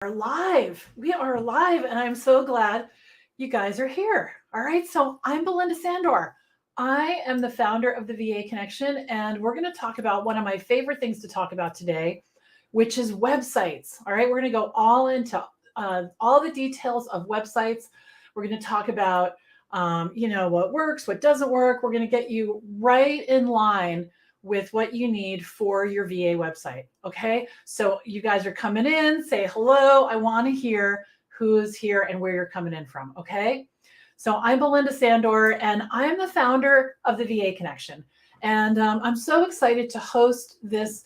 Are live. We are live, and I'm so glad you guys are here. All right, so I'm Belinda Sandor. I am the founder of the VA Connection, and we're going to talk about one of my favorite things to talk about today, which is websites. All right, we're going to go all into all the details of websites. We're going to talk about, what works, what doesn't work. We're going to get you right in line with what you need for your VA website. Okay. So you guys are coming in, say hello. I want to hear who's here and where you're coming in from. Okay. So I'm Belinda Sandor, and I'm the founder of the VA Connection. And I'm so excited to host this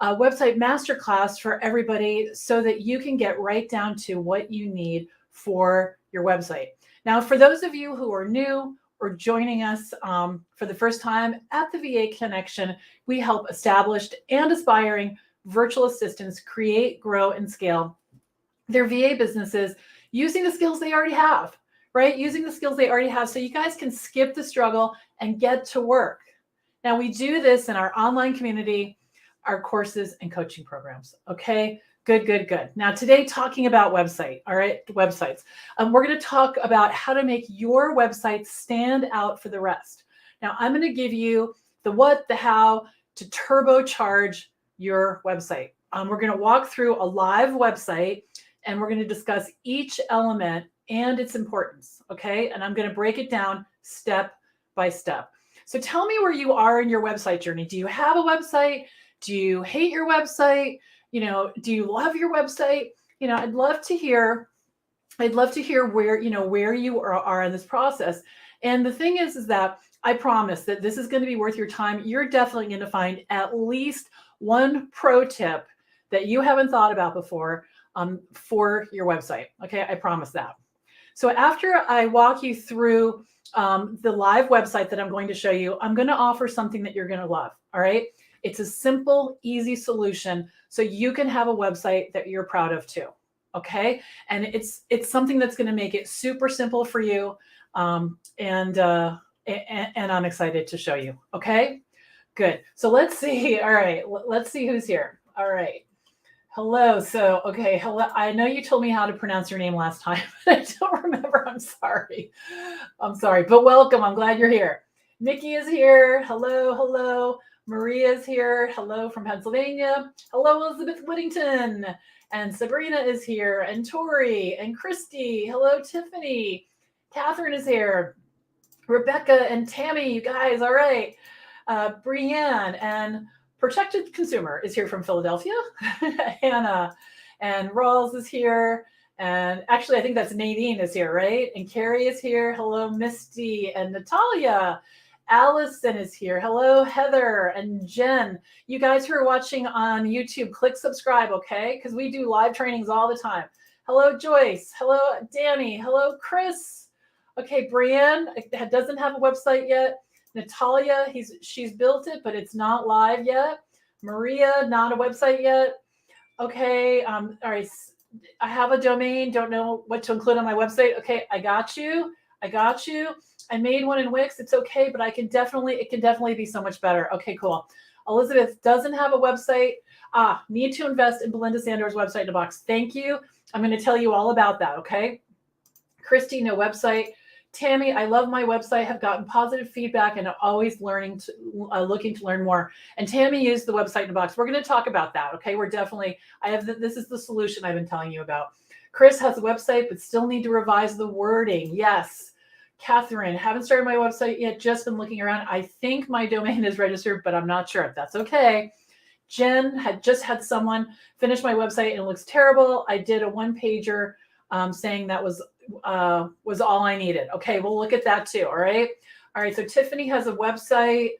website masterclass for everybody so that you can get right down to what you need for your website. Now, for those of you who are new, or joining us for the first time at the VA Connection, we help established and aspiring virtual assistants create, grow, and scale their VA businesses using the skills they already have, right? Using the skills they already have so you guys can skip the struggle and get to work. Now, we do this in our online community, our courses, and coaching programs, okay? Good. Now, today, talking about websites. We're going to talk about how to make your website stand out for the rest. Now, I'm going to give you the what, the how to turbocharge your website. We're going to walk through a live website, and we're going to discuss each element and its importance, okay? And I'm going to break it down step by step. So tell me where you are in your website journey. Do you have a website? Do you hate your website? Do you love your website? I'd love to hear where you are in this process. And the thing is that I promise that this is going to be worth your time. You're definitely going to find at least one pro tip that you haven't thought about before for your website. Okay, I promise that. So after I walk you through the live website that I'm going to show you, I'm going to offer something that you're going to love. All right. It's a simple, easy solution so you can have a website that you're proud of too. Okay. And it's something that's going to make it super simple for you. And I'm excited to show you. Okay. Good. So let's see. All right. Let's see who's here. All right. Hello. So, okay. Hello. I know you told me how to pronounce your name last time, but I don't remember. I'm sorry. But welcome. I'm glad you're here. Nikki is here. Hello. Maria's here. Hello from Pennsylvania. Hello, Elizabeth Whittington. And Sabrina is here. And Tori and Christy. Hello, Tiffany. Catherine is here. Rebecca and Tammy, you guys. All right. Brianne and Protected Consumer is here from Philadelphia. Hannah and Rawls is here. And actually, I think that's Nadine is here, right? And Carrie is here. Hello, Misty and Natalia. Allison is here. Hello, Heather and Jen. You guys who are watching on YouTube, click subscribe, okay? Because we do live trainings all the time. Hello, Joyce. Hello, Danny. Hello, Chris. Okay, Brianne doesn't have a website yet. Natalia, she's built it, but it's not live yet. Maria, not a website yet. Okay, all right. I have a domain, don't know what to include on my website. Okay, I got you. I made one in Wix. It's okay, but it can definitely be so much better. Okay, cool. Elizabeth doesn't have a website. Need to invest in Belinda Sandor's website in a box. Thank you. I'm going to tell you all about that. Okay. Christy, no website. Tammy, I love my website, have gotten positive feedback and always looking to learn more. And Tammy used the website in a box. We're going to talk about that. Okay. This is the solution I've been telling you about. Chris has a website, but still need to revise the wording. Yes. Catherine, haven't started my website yet, just been looking around. I think my domain is registered, but I'm not sure. That's okay. Jen had just had someone finish my website and it looks terrible. I did a one-pager saying that was all I needed. Okay, we'll look at that too. All right. So Tiffany has a website.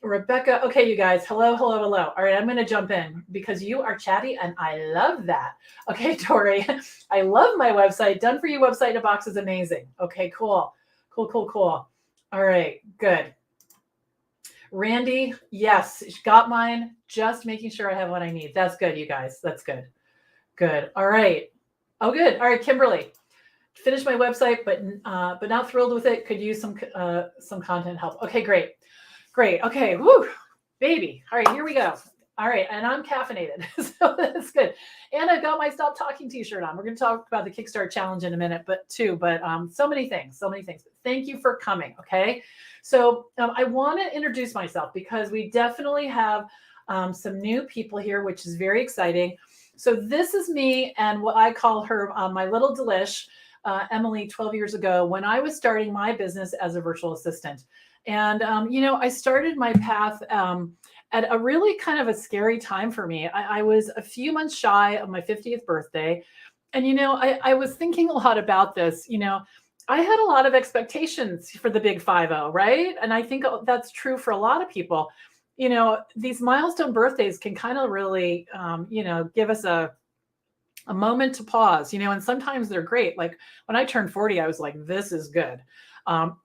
Rebecca. Okay, you guys. Hello. All right, I'm going to jump in because you are chatty and I love that. Okay, Tori, I love my website. Done for you website in a box is amazing. Okay, cool. All right, good. Randy, yes, got mine. Just making sure I have what I need. That's good, you guys. That's good. All right. Oh, good. All right, Kimberly. Finished my website, but not thrilled with it. Could use some content help. Okay, great. Okay, woo, baby. All right, here we go. All right. And I'm caffeinated. So that's good. And I've got my Stop Talking t-shirt on. We're going to talk about the Kickstart challenge in a minute, but so many things, so many things. Thank you for coming. Okay. So I want to introduce myself because we definitely have some new people here, which is very exciting. So this is me and what I call her, my little delish, Emily, 12 years ago when I was starting my business as a virtual assistant. And, I started my path at a really kind of a scary time for me. I was a few months shy of my 50th birthday. And, I was thinking a lot about this. I had a lot of expectations for the big 5-0, right? And I think that's true for a lot of people. These milestone birthdays can kind of really, give us a moment to pause, and sometimes they're great. Like when I turned 40, I was like, this is good.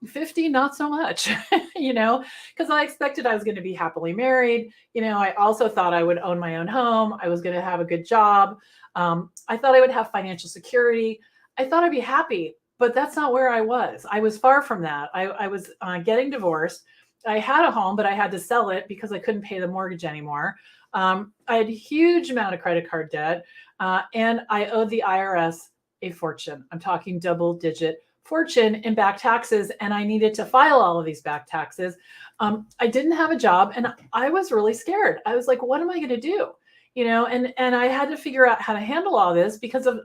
50, not so much, because I expected I was going to be happily married. I also thought I would own my own home. I was going to have a good job. I thought I would have financial security. I thought I'd be happy, but that's not where I was. I was far from that. I was getting divorced. I had a home, but I had to sell it because I couldn't pay the mortgage anymore. I had a huge amount of credit card debt, and I owed the IRS a fortune. I'm talking double-digit fortune in back taxes, and I needed to file all of these back taxes. I didn't have a job, and I was really scared. I was like, what am I going to do? And I had to figure out how to handle all this because of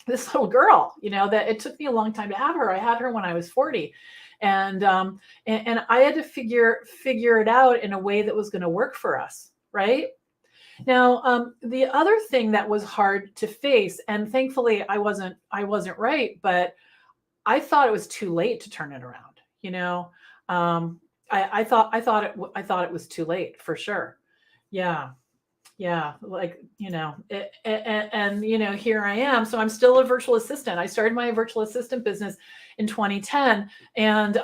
this little girl, that it took me a long time to have her. I had her when I was 40. And I had to figure it out in a way that was going to work for us, right? Now, the other thing that was hard to face, and thankfully I wasn't right, but I thought it was too late to turn it around. I thought it was too late for sure. Yeah. Yeah, like, and here I am. So I'm still a virtual assistant. I started my virtual assistant business in 2010, and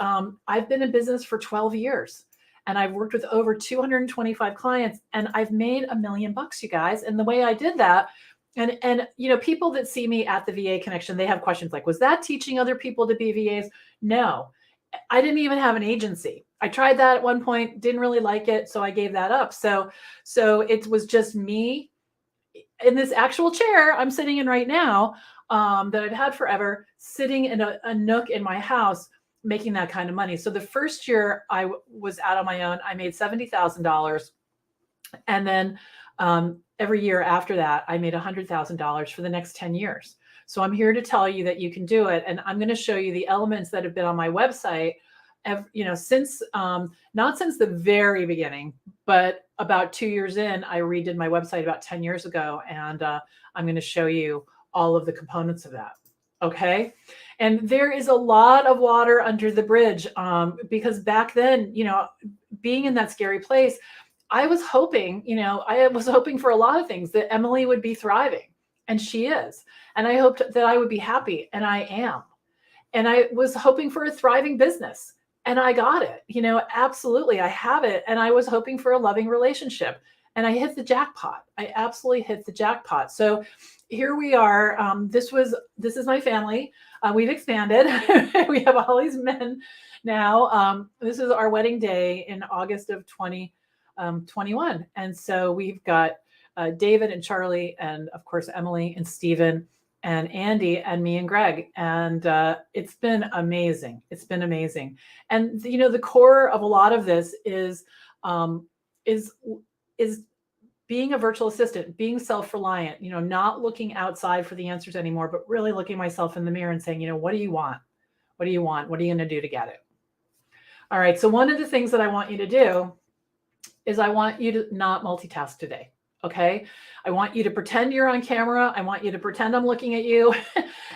I've been in business for 12 years. And I've worked with over 225 clients, and I've made $1 million, you guys. And the way I did that, and people that see me at the VA Connection, they have questions like, was that teaching other people to be VAs? No, I didn't even have an agency. I tried that at one point, didn't really like it, so I gave that up. So it was just me in this actual chair I'm sitting in right now, that I've had forever, sitting in a nook in my house, making that kind of money. So the first year I was out on my own, I made $70,000, and then every year after that, I made $100,000 for the next 10 years. So I'm here to tell you that you can do it. And I'm going to show you the elements that have been on my website, since, not since the very beginning, but about 2 years in. I redid my website about 10 years ago, and I'm going to show you all of the components of that. Okay. And there is a lot of water under the bridge, because back then, being in that scary place, I was hoping for a lot of things, that Emily would be thriving, and she is. And I hoped that I would be happy, and I am. And I was hoping for a thriving business, and I got it. Absolutely, I have it. And I was hoping for a loving relationship, and I hit the jackpot. I absolutely hit the jackpot. So here we are. This is my family. We've expanded. We have all these men now. This is our wedding day in August of 2021. And so we've got David and Charlie, and of course, Emily and Stephen and Andy and me and Greg. And it's been amazing. It's been amazing. And the core of a lot of this is being a virtual assistant, being self-reliant, not looking outside for the answers anymore, but really looking myself in the mirror and saying, what do you want? What do you want? What are you going to do to get it? All right. So one of the things that I want you to do is I want you to not multitask today. Okay. I want you to pretend you're on camera. I want you to pretend I'm looking at you.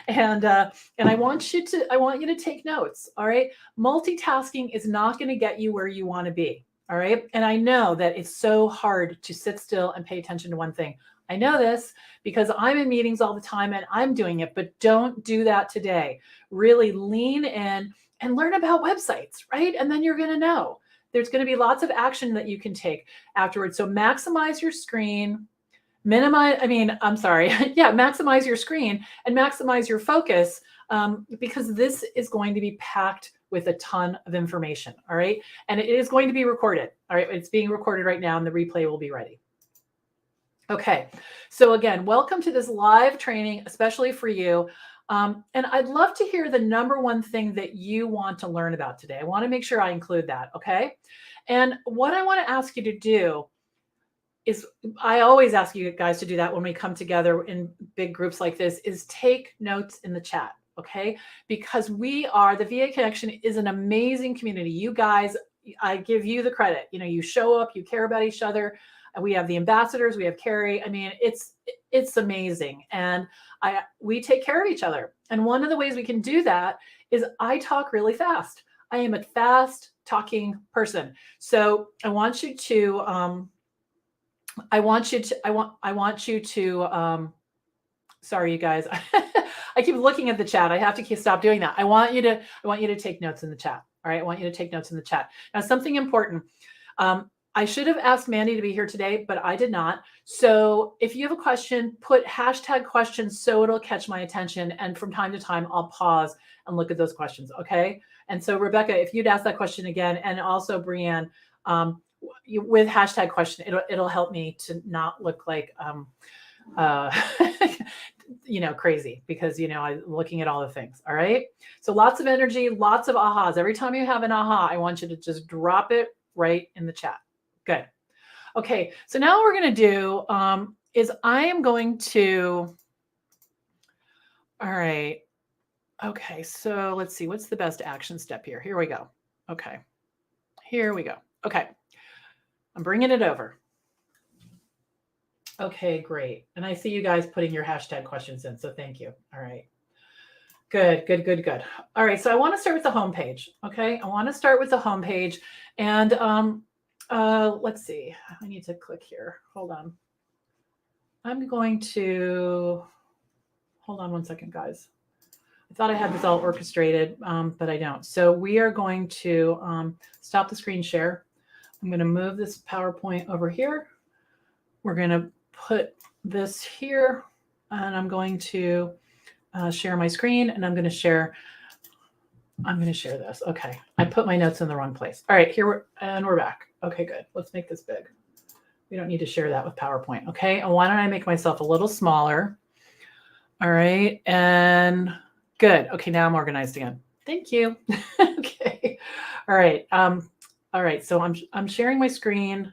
and I want you to take notes. All right. Multitasking is not going to get you where you want to be. All right. And I know that it's so hard to sit still and pay attention to one thing. I know this because I'm in meetings all the time and I'm doing it, but don't do that today. Really lean in and learn about websites, right? And then you're going to know. There's going to be lots of action that you can take afterwards. So maximize your screen, maximize your screen and maximize your focus, because this is going to be packed with a ton of information. All right. And it is going to be recorded. All right. It's being recorded right now and the replay will be ready. Okay. So again, welcome to this live training, especially for you. And I'd love to hear the number one thing that you want to learn about today. I want to make sure I include that. Okay. And what I want to ask you to do is, I always ask you guys to do that when we come together in big groups like this, is take notes in the chat. Okay. Because the VA Connection is an amazing community. You guys, I give you the credit. You show up, you care about each other. We have the ambassadors, we have Carrie. I mean, it's amazing. And we take care of each other. And one of the ways we can do that is I talk really fast. I am a fast talking person. So I want you to, sorry, you guys, I keep looking at the chat. I have to stop doing that. I want you to take notes in the chat. All right. I want you to take notes in the chat. Now, something important. I should have asked Mandy to be here today, but I did not. So if you have a question, put #questions so it'll catch my attention. And from time to time, I'll pause and look at those questions. Okay. And so Rebecca, if you'd ask that question again, and also Brianne, with #question, it'll help me to not look like, crazy, because, I'm looking at all the things. All right. So lots of energy, lots of ahas. Every time you have an aha, I want you to just drop it right in the chat. Good. Okay. So now what we're going to do is I am going to, all right. Okay. So let's see, what's the best action step here? Here we go. Okay. Here we go. Okay. I'm bringing it over. Okay, great. And I see you guys putting your #questions in. So thank you. All right. Good. All right. So I want to start with the homepage. Okay. I want to start with the homepage. And let's see. I need to click here. Hold on. I'm going to, hold on one second, guys. I thought I had this all orchestrated, but I don't. So we are going to stop the screen share. I'm going to move this PowerPoint over here. We're going to put this here, and I'm going to share my screen, and I'm going to share this. Okay. I put my notes in the wrong place. All right, we're back. Okay, good. Let's make this big. We don't need to share that with PowerPoint. Okay. And why don't I make myself a little smaller? All right. And good. Okay. Now I'm organized again. Thank you. Okay. All right. All right. So I'm sharing my screen.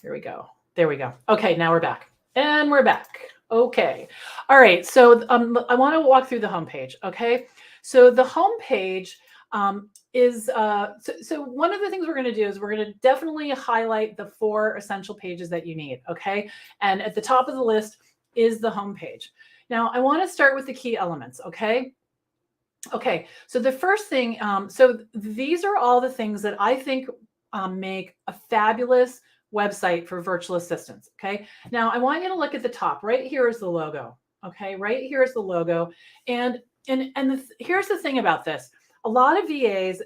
Here we go. There we go. Okay. Now we're back. And we're back. Okay. All right. So I want to walk through the homepage. Okay. So the homepage is, so one of the things we're going to do is we're going to definitely highlight the 4 essential pages that you need. Okay. And at the top of the list is the homepage. Now I want to start with the key elements. Okay. Okay. So the first thing, so these are all the things that I think make a fabulous website for virtual assistants. Okay. Now I want you to look at the top. Right here is the logo. Okay. Right here is the logo. And here's the thing about this. A lot of VAs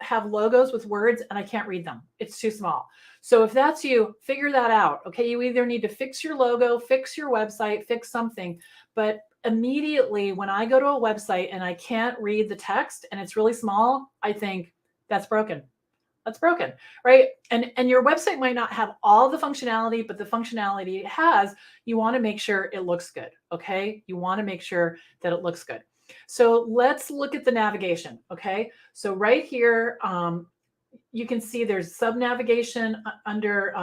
have logos with words and I can't read them. It's too small. So if that's you, figure that out. Okay. You either need to fix your logo, fix your website, fix something. But immediately when I go to a website and I can't read the text and it's really small, I think that's broken. That's broken, right? And your website might not have all the functionality, but the functionality it has, you want to make sure it looks good. Okay. You want to make sure that it looks good. So let's look at the navigation. Okay. So right here, you can see there's sub navigation under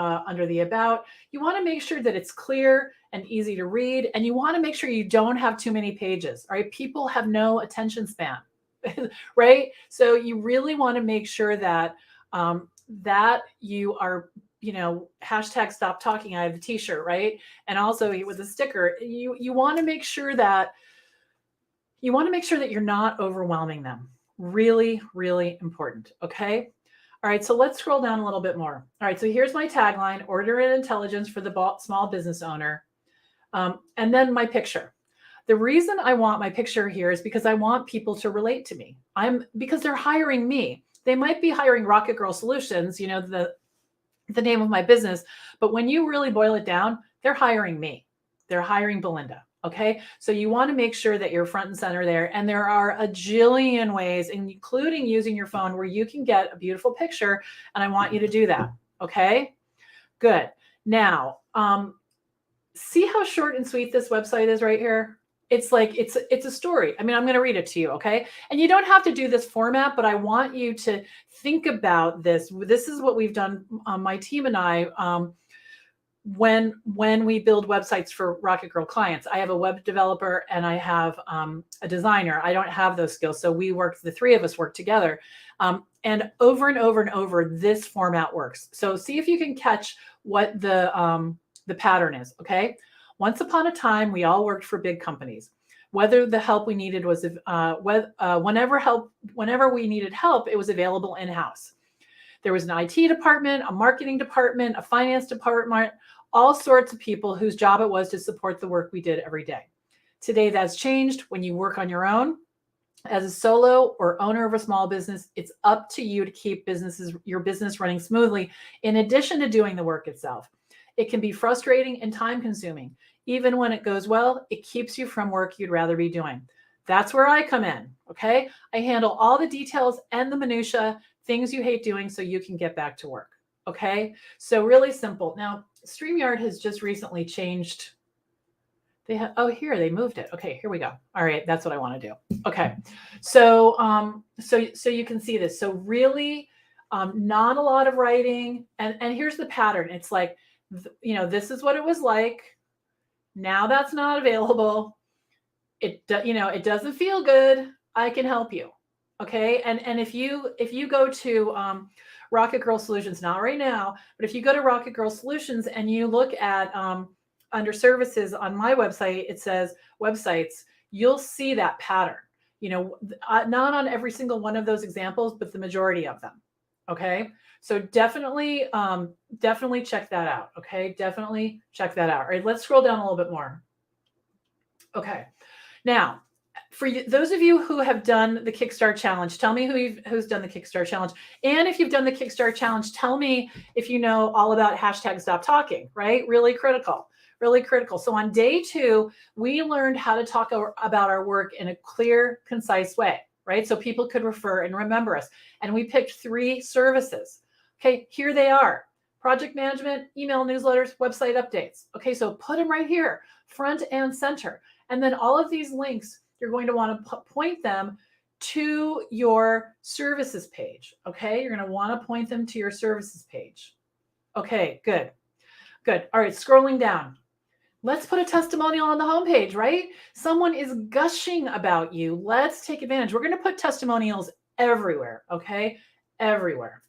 the about. You want to make sure that it's clear and easy to read. And you want to make sure you don't have too many pages. All right. People have no attention span, right? So you really want to make sure that that you are, #stop talking. I have the t-shirt, right? And also with a sticker, you want to make sure that you're not overwhelming them. Really, really important. Okay. All right. So let's scroll down a little bit more. All right. So here's my tagline: order and intelligence for the small business owner. And then my picture. The reason I want my picture here is because I want people to relate to me. Because they're hiring me. They might be hiring Rocket Girl Solutions, the name of my business. But when you really boil it down, they're hiring me. They're hiring Belinda. Okay, so you want to make sure that you're front and center there. And there are a jillion ways, including using your phone, where you can get a beautiful picture. And I want you to do that. Okay, good. Now, see how short and sweet this website is right here? It's like, it's a story. I mean, I'm going to read it to you. Okay. And you don't have to do this format, but I want you to think about this. This is what we've done. My team and I, when we build websites for Rocket Girl clients. I have a web developer and I have a designer. I don't have those skills. So the three of us work together. And over and over and over, this format works. So see if you can catch what the pattern is, okay? Once upon a time, we all worked for big companies. Whether the help we needed was, whenever we needed help, it was available in-house. There was an IT department, a marketing department, a finance department, all sorts of people whose job it was to support the work we did every day. Today, that's changed. When you work on your own, as a solo or owner of a small business, it's up to you to keep your business running smoothly, in addition to doing the work itself. It can be frustrating and time-consuming. Even when it goes well, it keeps you from work you'd rather be doing. That's where I come in, okay? I handle all the details and the minutia, things you hate doing, so you can get back to work, okay? So really simple. Now, StreamYard has just recently changed. Here, they moved it. Okay, here we go. All right, that's what I want to do. Okay, so so you can see this. So really, not a lot of writing, and here's the pattern. It's like, this is what it was like. Now that's not available. It doesn't feel good. I can help you. Okay, and if you go to Rocket Girl Solutions, not right now, but if you go to Rocket Girl Solutions and you look at under services on my website, it says websites, you'll see that pattern. Not on every single one of those examples, but the majority of them. Okay, so definitely check that out. Okay, definitely check that out. All right, let's scroll down a little bit more. Okay, now, for those of you who have done the Kickstart Challenge, tell me who's done the Kickstart Challenge. And if you've done the Kickstart Challenge, tell me if you know all about #StopTalking, right? Really critical, really critical. So on day 2, we learned how to talk about our work in a clear, concise way, right? So people could refer and remember us. And we picked 3 services. Okay, here they are: project management, email newsletters, website updates. Okay, so put them right here, front and center. And then all of these links, you're going to want to point them to your services page. Okay, you're going to want to point them to your services page. Okay, good. Good. All right, scrolling down. Let's put a testimonial on the homepage, right? Someone is gushing about you. Let's take advantage. We're going to put testimonials everywhere, okay? Everywhere.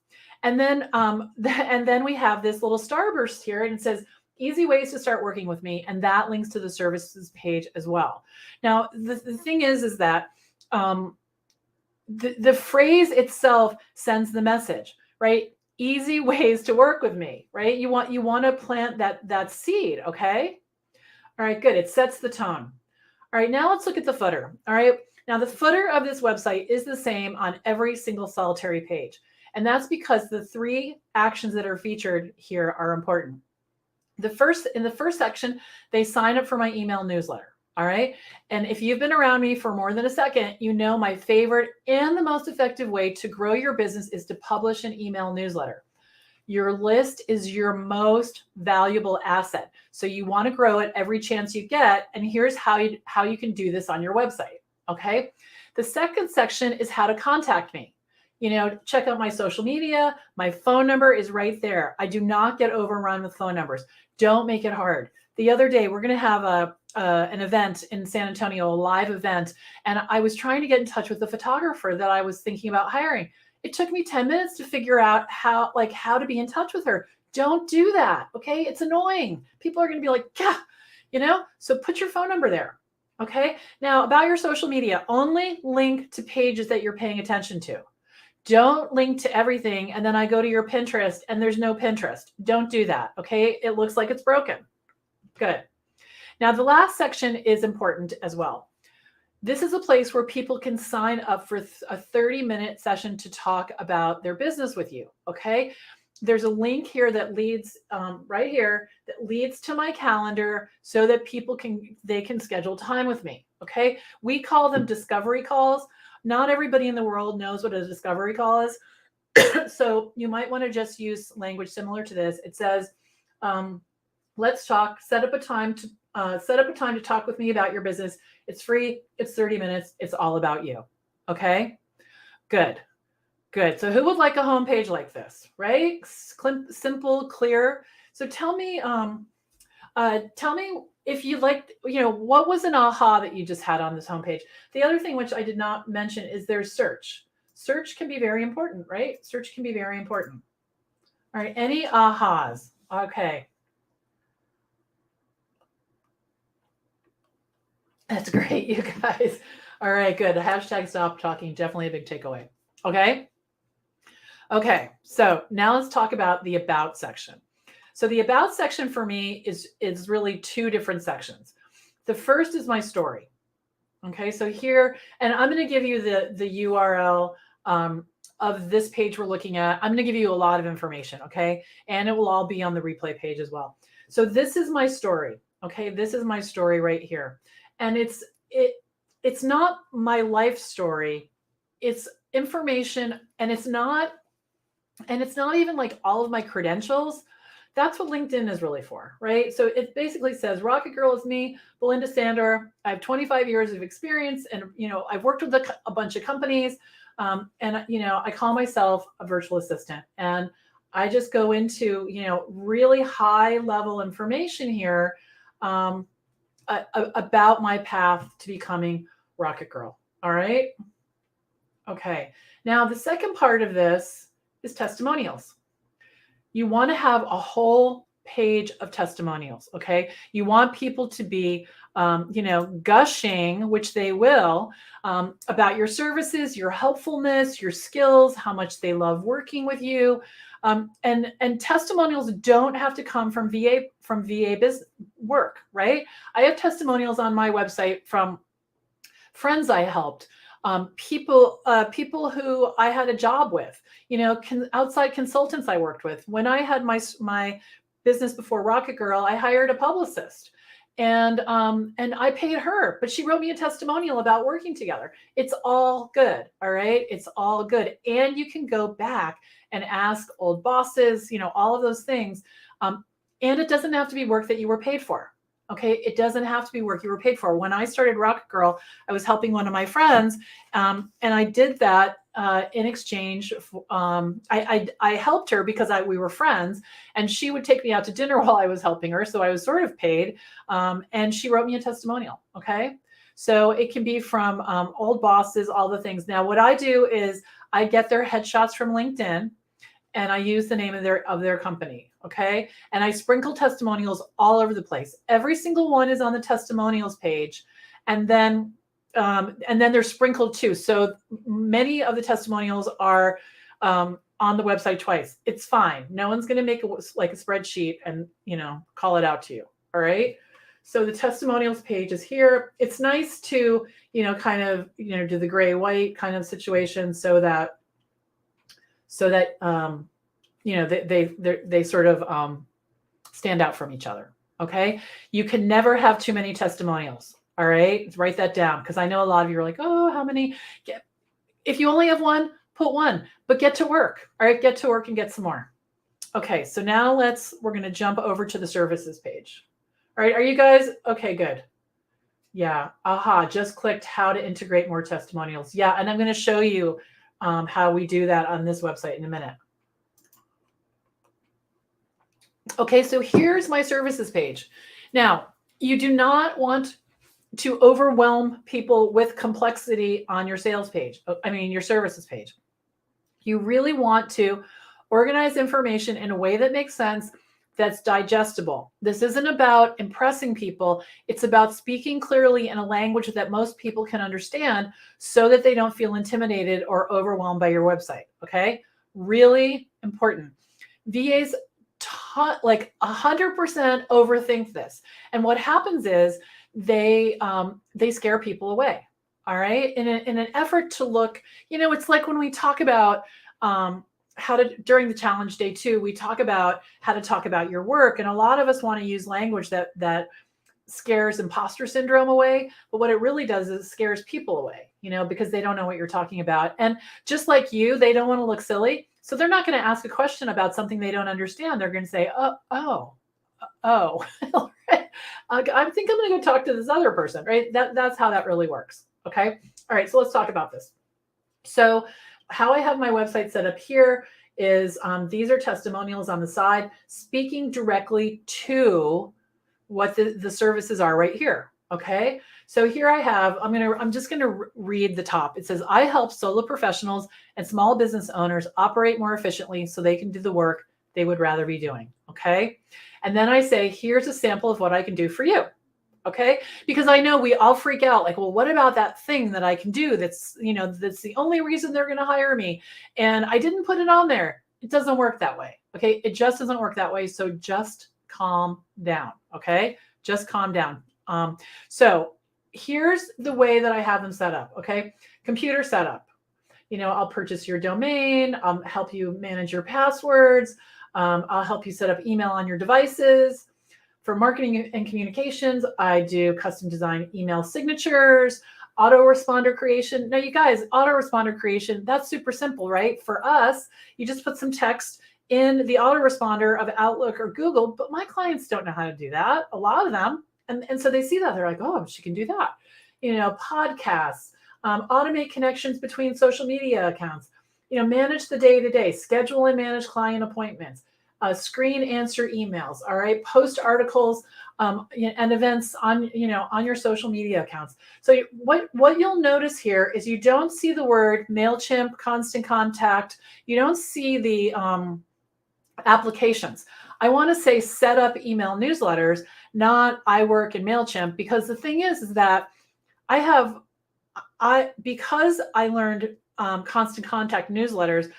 And then we have this little starburst here, and it says, easy ways to start working with me. And that links to the services page as well. Now, the thing is that the phrase itself sends the message, right? Easy ways to work with me, right? You want to plant that seed, okay? All right, good. It sets the tone. All right, now let's look at the footer. All right, now the footer of this website is the same on every single solitary page. And that's because the 3 actions that are featured here are important. In the first section, they sign up for my email newsletter. All right. And if you've been around me for more than a second, you know my favorite and the most effective way to grow your business is to publish an email newsletter. Your list is your most valuable asset. So you want to grow it every chance you get. And here's how you can do this on your website. Okay. The second section is how to contact me. Check out my social media. My phone number is right there. I do not get overrun with phone numbers. Don't make it hard. The other day, we're going to have an event in San Antonio, a live event. And I was trying to get in touch with the photographer that I was thinking about hiring. It took me 10 minutes to figure out how to be in touch with her. Don't do that. Okay. It's annoying. People are going to be like, yeah, so put your phone number there. Okay. Now about your social media, only link to pages that you're paying attention to. Don't link to everything. And then I go to your Pinterest and there's no Pinterest. Don't do that. Okay. It looks like it's broken. Good. Now the last section is important as well. This is a place where people can sign up for a 30-minute session to talk about their business with you. Okay. there's a link here that leads right here that leads to my calendar so that they can schedule time with me. Okay. We call them discovery calls. Not everybody in the world knows what a discovery call is. So you might want to just use language similar to this. It says, let's talk, set up a time to talk with me about your business. It's free. It's 30 minutes. It's all about you. Okay. Good. Good. So who would like a homepage like this, right? Simple, clear. So tell me if you liked, what was an aha that you just had on this homepage? The other thing which I did not mention is there's search. Search can be very important, right? Search can be very important. All right. Any ahas? Okay. That's great, you guys. All right, good. The hashtag stop talking, definitely a big takeaway. Okay. Okay, so now let's talk about the about section. So the about section for me is really two different sections. The first is my story. Okay, so here, and I'm going to give you the URL of this page we're looking at. I'm going to give you a lot of information, okay? And it will all be on the replay page as well. So this is my story, okay? This is my story right here. And it's not my life story. It's information, and it's not even like all of my credentials. That's what LinkedIn is really for, right? So it basically says, Rocket Girl is me, Belinda Sandor. I have 25 years of experience, and I've worked with a bunch of companies, and I call myself a virtual assistant, and I just go into really high level information here about my path to becoming Rocket Girl. All right. Okay. Now the second part of this is testimonials. You want to have a whole page of testimonials. Okay. You want people to be, gushing, which they will, about your services, your helpfulness, your skills, how much they love working with you. And testimonials don't have to come from VA business work, right? I have testimonials on my website from friends I helped, people who I had a job with, outside consultants I worked with. When I had my business before Rocket Girl, I hired a publicist, and I paid her, but she wrote me a testimonial about working together. It's all good. All right. It's all good. And you can go back and ask old bosses, all of those things. And it doesn't have to be work that you were paid for. Okay. It doesn't have to be work you were paid for. When I started Rocket Girl, I was helping one of my friends. And I did that in exchange. I helped her because we were friends, and she would take me out to dinner while I was helping her. So I was sort of paid. And she wrote me a testimonial. Okay. So it can be from old bosses, all the things. Now, what I do is I get their headshots from LinkedIn, and I use the name of their company. Okay. And I sprinkle testimonials all over the place. Every single one is on the testimonials page. And then they're sprinkled too. So many of the testimonials are on the website twice. It's fine. No one's going to make a spreadsheet and, call it out to you. All right. So the testimonials page is here. It's nice to, kind of, do the gray white kind of situation so that they sort of stand out from each other. Okay. You can never have too many testimonials. All right. Write that down, because I know a lot of you are like, oh, how many? If you only have one, put one, but get to work. All right. Get to work and get some more. Okay. So now we're going to jump over to the services page. All right. Are you guys? Okay, good. Yeah. Aha. Just clicked how to integrate more testimonials. Yeah. And I'm going to show you how we do that on this website in a minute. Okay, so here's my services page. Now, you do not want to overwhelm people with complexity on your sales page. Your services page. You really want to organize information in a way that makes sense, that's digestible. This isn't about impressing people. It's about speaking clearly in a language that most people can understand so that they don't feel intimidated or overwhelmed by your website. Okay, really important. VAs 100% overthink this. And what happens is they scare people away. All right. In an effort to look, it's like when we talk about during the challenge day 2, we talk about how to talk about your work. And a lot of us want to use language that scares imposter syndrome away. But what it really does is it scares people away, because they don't know what you're talking about. And just like you, they don't want to look silly. So they're not going to ask a question about something they don't understand. They're going to say, oh, I think I'm going to go talk to this other person, right? That's how that really works. Okay. All right. So let's talk about this. So how I have my website set up here is these are testimonials on the side, speaking directly to what the services are right here. Okay. So here I have, I'm just going to read the top. It says, I help solo professionals and small business owners operate more efficiently so they can do the work they would rather be doing. Okay. And then I say, here's a sample of what I can do for you. Okay. Because I know we all freak out like, well, what about that thing that I can do? That's the only reason they're going to hire me. And I didn't put it on there. It doesn't work that way. Okay. It just doesn't work that way. So just calm down. Okay. Just calm down. So here's the way that I have them set up. Okay. Computer setup. I'll purchase your domain. I'll help you manage your passwords. I'll help you set up email on your devices. For marketing and communications, I do custom design email signatures, autoresponder creation. Now, you guys, autoresponder creation, that's super simple, right? For us, you just put some text in the autoresponder of Outlook or Google, but my clients don't know how to do that, a lot of them. And so they see that, they're like, oh, she can do that. Podcasts, automate connections between social media accounts, manage the day-to-day, schedule and manage client appointments, screen answer emails, all right, post articles and events on your social media accounts. So what you'll notice here is you don't see the word MailChimp, Constant Contact. You don't see the applications. I want to say set up email newsletters, not I work in MailChimp, because the thing is that because I learned Constant Contact newsletters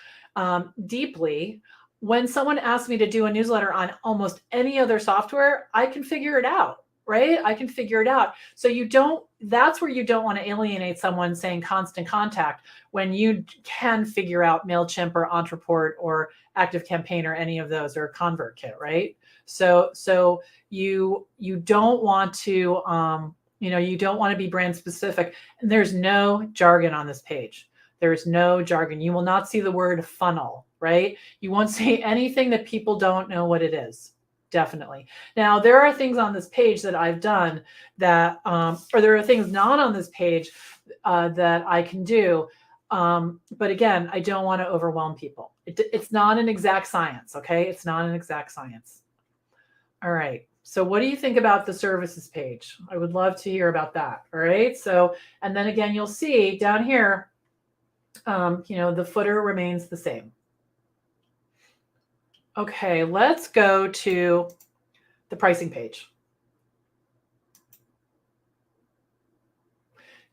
deeply. When someone asks me to do a newsletter on almost any other software, I can figure it out, right? I can figure it out. So that's where you don't want to alienate someone saying Constant Contact when you can figure out MailChimp or Entreport or ActiveCampaign or any of those, or ConvertKit, right? So you don't want to, you don't want to be brand specific. And there's no jargon on this page. There's no jargon. You will not see the word funnel, right? You won't see anything that people don't know what it is. Definitely. Now, there are things on this page that I've done that, or there are things not on this page that I can do. But again, I don't want to overwhelm people. It's not an exact science. Okay. It's not an exact science. All right. So what do you think about the services page? I would love to hear about that. All right. So, and then again, you'll see down here, the footer remains the same. Okay, let's go to the pricing page.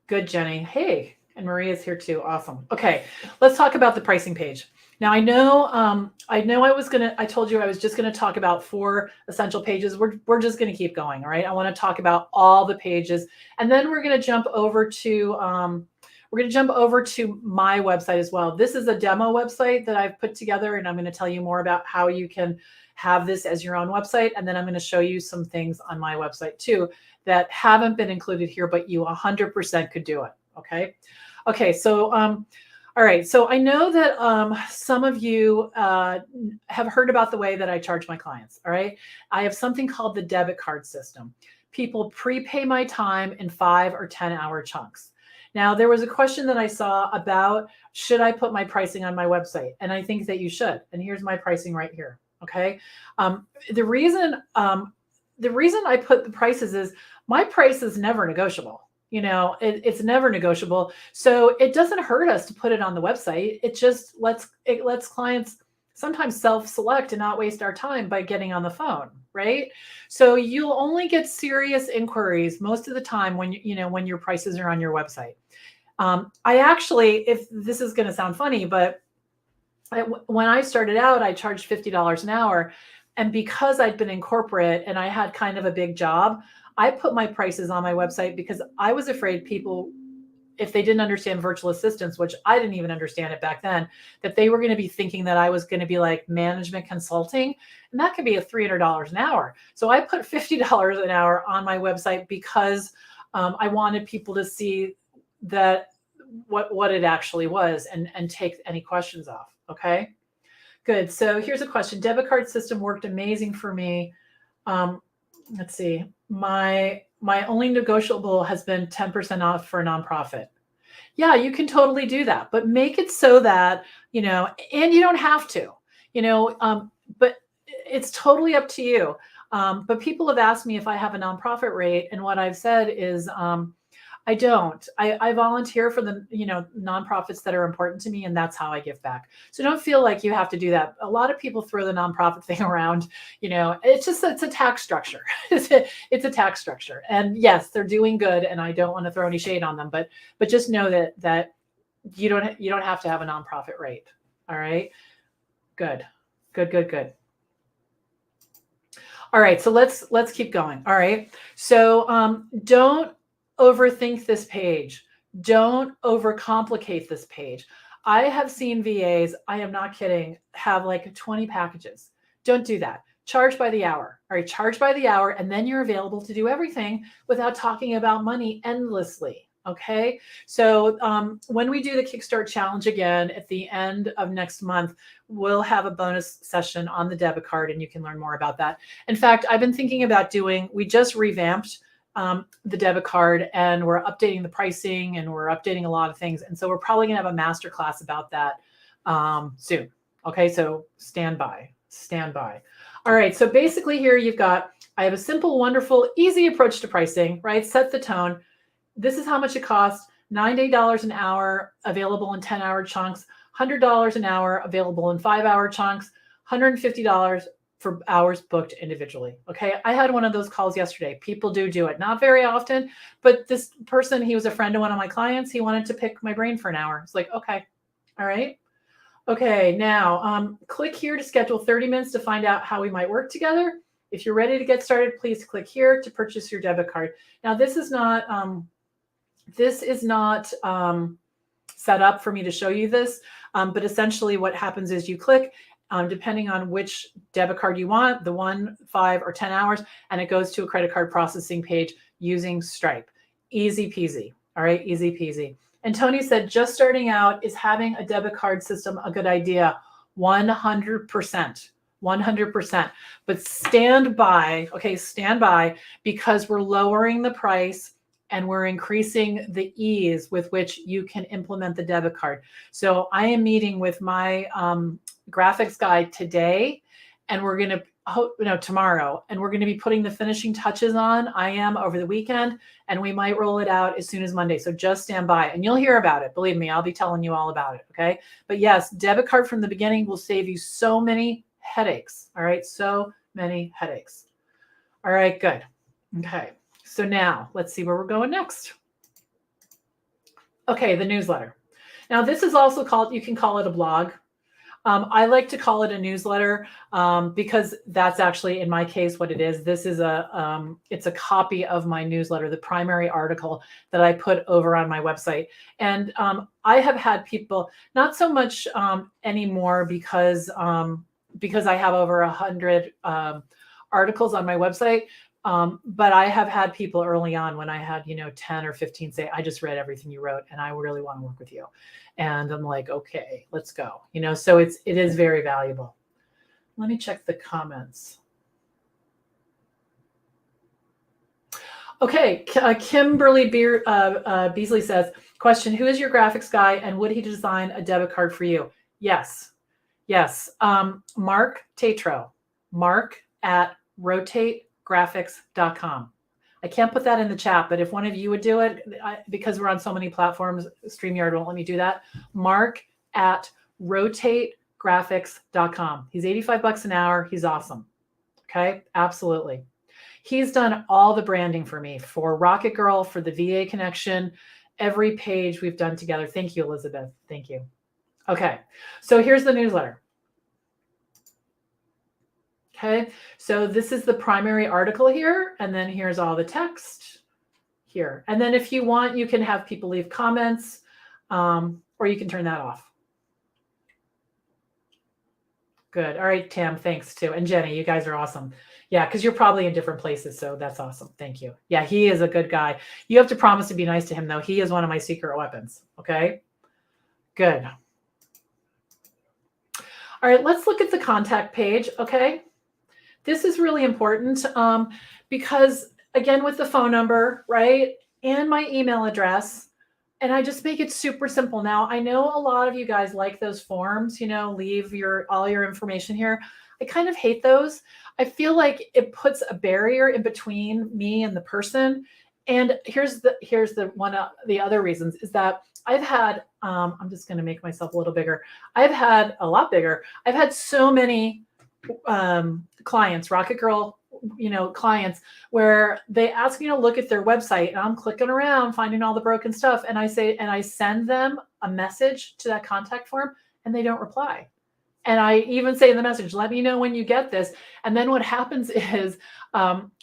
Good, Jenny. Hey, and Maria's here too. Awesome. Okay, let's talk about the pricing page. Now, I told you I was just going to talk about 4 essential pages. We're just going to keep going. All right. I want to talk about all the pages, and then we're going to jump over to, my website as well. This is a demo website that I've put together, and I'm going to tell you more about how you can have this as your own website. And then I'm going to show you some things on my website too that haven't been included here, but you 100% could do it. Okay. Okay. So, all right. So I know that some of you have heard about the way that I charge my clients. All right. I have something called the debit card system. People prepay my time in 5 or 10 hour chunks. Now, there was a question that I saw about, should I put my pricing on my website? And I think that you should. And here's my pricing right here. Okay. The reason I put the prices is my price is never negotiable. It's never negotiable. So it doesn't hurt us to put it on the website. It lets clients sometimes self-select and not waste our time by getting on the phone, right? So you'll only get serious inquiries most of the time when your prices are on your website. I actually, if this is going to sound funny, but when I started out, I charged $50 an hour. And because I'd been in corporate and I had kind of a big job, I put my prices on my website because I was afraid people if they didn't understand virtual assistants, which I didn't even understand it back then, that they were going to be thinking that I was going to be like management consulting, and that could be $300 an hour. So I put $50 an hour on my website because I wanted people to see that what it actually was and take any questions off. Okay, good. So here's a question. Debit card system worked amazing for me. Let's see. My only negotiable has been 10% off for a nonprofit. Yeah, you can totally do that, but make it so that, and you don't have to, but it's totally up to you. But people have asked me if I have a nonprofit rate, and what I've said is, I don't. I volunteer for the, nonprofits that are important to me, and that's how I give back. So don't feel like you have to do that. A lot of people throw the nonprofit thing around, it's a tax structure. It's a tax structure. And yes, they're doing good, and I don't want to throw any shade on them, but just know that you don't have to have a nonprofit rate. All right. Good. All right, so let's keep going. All right. So don't overthink this page. Don't overcomplicate this page. I have seen VAs, I am not kidding, have like 20 packages. Don't do that. Charge by the hour. All right, charge by the hour, and then you're available to do everything without talking about money endlessly. Okay. So when we do the Kickstart Challenge again at the end of next month, we'll have a bonus session on the debit card, and you can learn more about that. In fact, I've been thinking about we just revamped the debit card, and we're updating the pricing, and we're updating a lot of things. And so we're probably going to have a masterclass about that soon. Okay. So stand by. All right. So basically here I have a simple, wonderful, easy approach to pricing, right? Set the tone. This is how much it costs. $90 an hour, available in 10-hour chunks. $100 an hour, available in 5-hour chunks. $150 for hours booked individually. Okay. I had one of those calls yesterday. People do it. Not very often, but this person, he was a friend of one of my clients. He wanted to pick my brain for an hour. It's like, okay. All right. Okay. Now click here to schedule 30 minutes to find out how we might work together. If you're ready to get started, please click here to purchase your debit card. Now this is not set up for me to show you this, but essentially what happens is you click, depending on which debit card you want, the 1, 5, or 10 hours, and it goes to a credit card processing page using Stripe. Easy peasy. All right, easy peasy. And Tony said, just starting out, is having a debit card system a good idea? 100%. 100%. But stand by, because we're lowering the price and we're increasing the ease with which you can implement the debit card. So I am meeting with my graphics guy today, and we're going to, tomorrow, and we're going to be putting the finishing touches on. I am over the weekend, and we might roll it out as soon as Monday. So just stand by, and you'll hear about it. Believe me, I'll be telling you all about it. Okay. But yes, debit card from the beginning will save you so many headaches. All right. So many headaches. All right. Good. Okay. So now let's see where we're going next. Okay, the newsletter. Now this is also you can call it a blog. I like to call it a newsletter because that's actually, in my case, what it is. This is it's a copy of my newsletter, the primary article that I put over on my website. And I have had people, not so much anymore because I have over 100 articles on my website. But I have had people early on when I had, 10 or 15 say, I just read everything you wrote and I really want to work with you. And I'm like, okay, let's go. So it is very valuable. Let me check the comments. Okay. Kimberly Beasley says, question, who is your graphics guy and would he design a debit card for you? Yes. Mark Tatro, Mark at rotategraphics.com. I can't put that in the chat, but if one of you would do it, because we're on so many platforms, StreamYard won't let me do that. Mark at rotategraphics.com. He's $85 an hour. He's awesome. Okay. Absolutely. He's done all the branding for me, for Rocket Girl, for the VA connection, every page we've done together. Thank you, Elizabeth. Thank you. Okay. So here's the newsletter. Okay, so this is the primary article here, and then here's all the text here. And then if you want, you can have people leave comments, or you can turn that off. Good. All right, Tam, thanks too. And Jenny, you guys are awesome. Yeah, because you're probably in different places. So that's awesome. Thank you. Yeah, he is a good guy. You have to promise to be nice to him, though. He is one of my secret weapons. Okay. Good. All right, let's look at the contact page. Okay. This is really important because, again, with the phone number, right, and my email address, and I just make it super simple. Now, I know a lot of you guys like those forms, leave all your information here. I kind of hate those. I feel like it puts a barrier in between me and the person. And here's the one of the other reasons is that I've had, I'm just going to make myself a little bigger. I've had a lot bigger. I've had so many clients, Rocket Girl, clients, where they ask me to look at their website, and I'm clicking around, finding all the broken stuff. And I send them a message to that contact form, and they don't reply. And I even say in the message, let me know when you get this. And then what happens is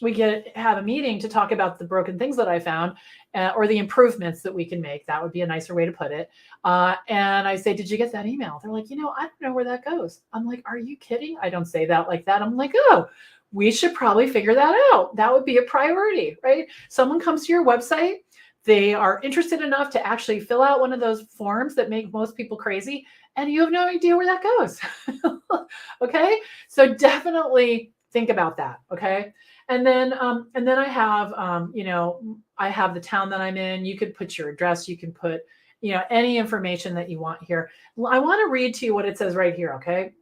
we have a meeting to talk about the broken things that I found or the improvements that we can make. That would be a nicer way to put it. And I say, did you get that email? They're like, I don't know where that goes. I'm like, are you kidding? I don't say that like that. I'm like, oh, we should probably figure that out. That would be a priority, right? Someone comes to your website. They are interested enough to actually fill out one of those forms that make most people crazy, and you have no idea where that goes. Okay. So definitely think about that. Okay. And then I have, I have the town that I'm in. You could put your address. You can put, any information that you want here. I want to read to you what it says right here. Okay.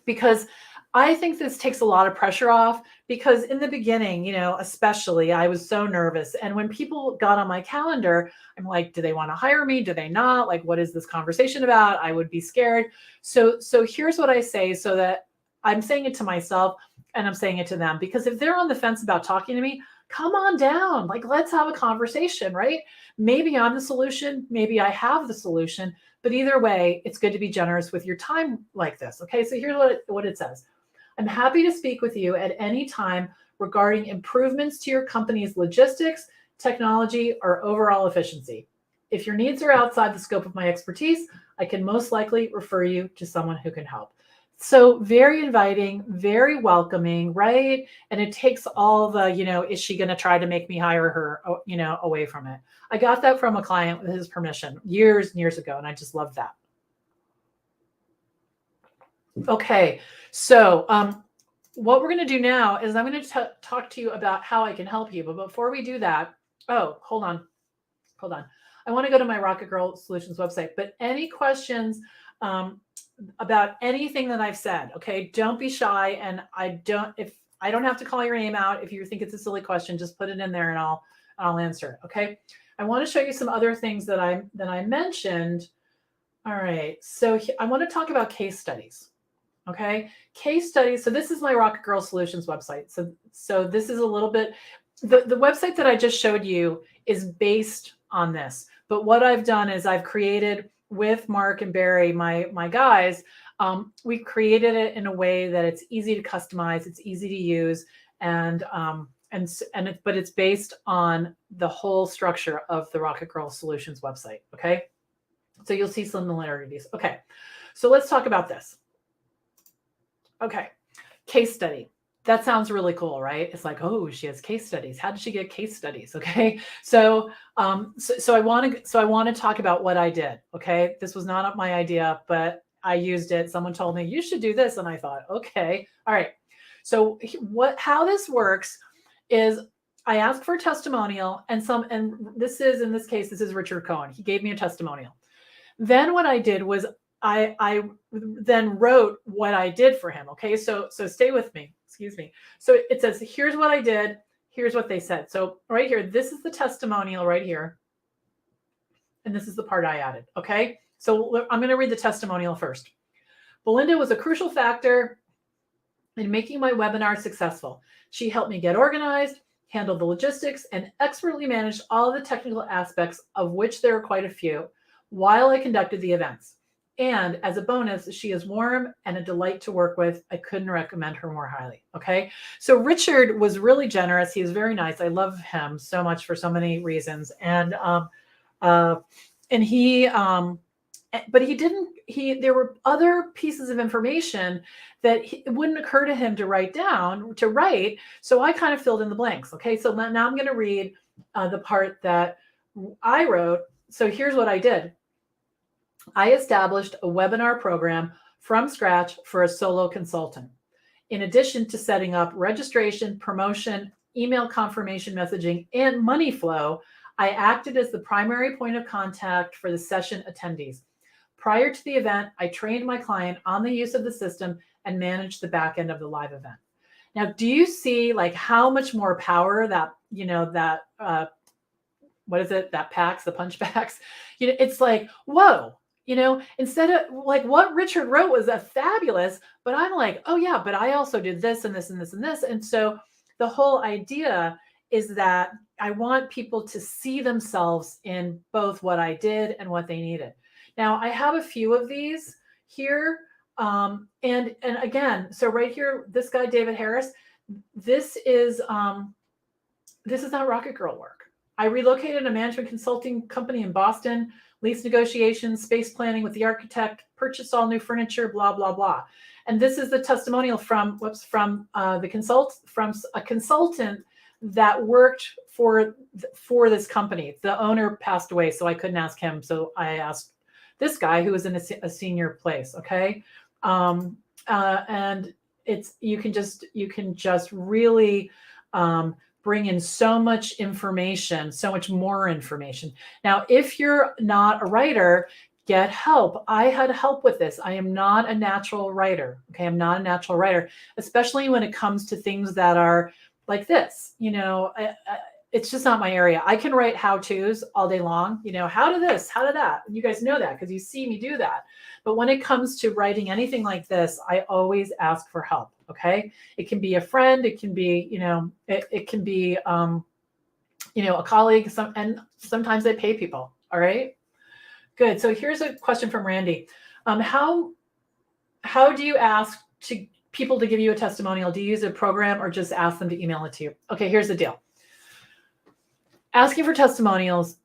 Because I think this takes a lot of pressure off, because in the beginning, especially, I was so nervous. And when people got on my calendar, I'm like, do they want to hire me? Do they not? Like, what is this conversation about? I would be scared. So here's what I say, so that I'm saying it to myself and I'm saying it to them, because if they're on the fence about talking to me, come on down. Like, let's have a conversation, right? Maybe I'm the solution. Maybe I have the solution. But either way, it's good to be generous with your time like this. Okay, so here's what it says. I'm happy to speak with you at any time regarding improvements to your company's logistics, technology, or overall efficiency. If your needs are outside the scope of my expertise, I can most likely refer you to someone who can help. So very inviting, very welcoming, right? And it takes all the, is she going to try to make me hire her, away from it. I got that from a client with his permission years and years ago, and I just love that. Okay, so what we're going to do now is I'm going to talk to you about how I can help you. But before we do that, hold on. I want to go to my Rocket Girl Solutions website. But any questions about anything that I've said, okay, don't be shy. And if I don't have to call your name out, if you think it's a silly question, just put it in there and I'll answer it. Okay. I want to show you some other things that I mentioned. All right. So I want to talk about case studies. Okay. Case studies. So this is my Rocket Girl Solutions website. So this is a little bit, the website that I just showed you is based on this. But what I've done is I've created with Mark and Barry, my guys, we've created it in a way that it's easy to customize, it's easy to use, but it's based on the whole structure of the Rocket Girl Solutions website. Okay. So you'll see similarities. Okay. So let's talk about this. Okay. Case study. That sounds really cool, right? It's like, oh, she has case studies. How did she get case studies? Okay. So I want to talk about what I did. Okay. This was not my idea, but I used it. Someone told me you should do this. And I thought, okay. All right. So how this works is I ask for a testimonial and in this case, this is Richard Cohen. He gave me a testimonial. Then what I did was I then wrote what I did for him. Okay. So stay with me. Excuse me. So it says, here's what I did. Here's what they said. So right here, this is the testimonial right here. And this is the part I added. Okay. So I'm going to read the testimonial first. Belinda was a crucial factor in making my webinar successful. She helped me get organized, handle the logistics, and expertly managed all the technical aspects, of which there are quite a few, while I conducted the events. And as a bonus, she is warm and a delight to work with. I couldn't recommend her more highly. Okay. So Richard was really generous. He was very nice. I love him so much for so many reasons. And he, but he didn't, there were other pieces of information that it wouldn't occur to him to write. So I kind of filled in the blanks. Okay. So now I'm going to read the part that I wrote. So here's what I did. I established a webinar program from scratch for a solo consultant. In addition to setting up registration, promotion, email confirmation messaging, and money flow, I acted as the primary point of contact for the session attendees. Prior to the event, I trained my client on the use of the system and managed the back end of the live event. Now, do you see like how much more power that, what is it? That packs, the punch packs, it's like, whoa. Instead of like what Richard wrote was a fabulous, but I'm like, oh yeah, but I also did this and this and this and this. And so the whole idea is that I want people to see themselves in both what I did and what they needed. Now I have a few of these here. And again, so right here, this guy, David Harris, this is not Rocket Girl work. I relocated a management consulting company in Boston, lease negotiations, space planning with the architect, purchased all new furniture, blah, blah, blah. And this is the testimonial from a consultant that worked for this company. The owner passed away, so I couldn't ask him. So I asked this guy who was in a senior place. Okay. And you can just really, bring in so much information, so much more information. Now, if you're not a writer, get help. I had help with this. I am not a natural writer. Okay. I'm not a natural writer, especially when it comes to things that are like this, it's just not my area. I can write how-tos all day long, how to this, how to that. And you guys know that because you see me do that. But when it comes to writing anything like this, I always ask for help. Okay. It can be a friend. It can be, it can be, a colleague. And sometimes I pay people. All right. Good. So here's a question from Randy. How do you ask people to give you a testimonial? Do you use a program or just ask them to email it to you? Okay. Here's the deal. Asking for testimonials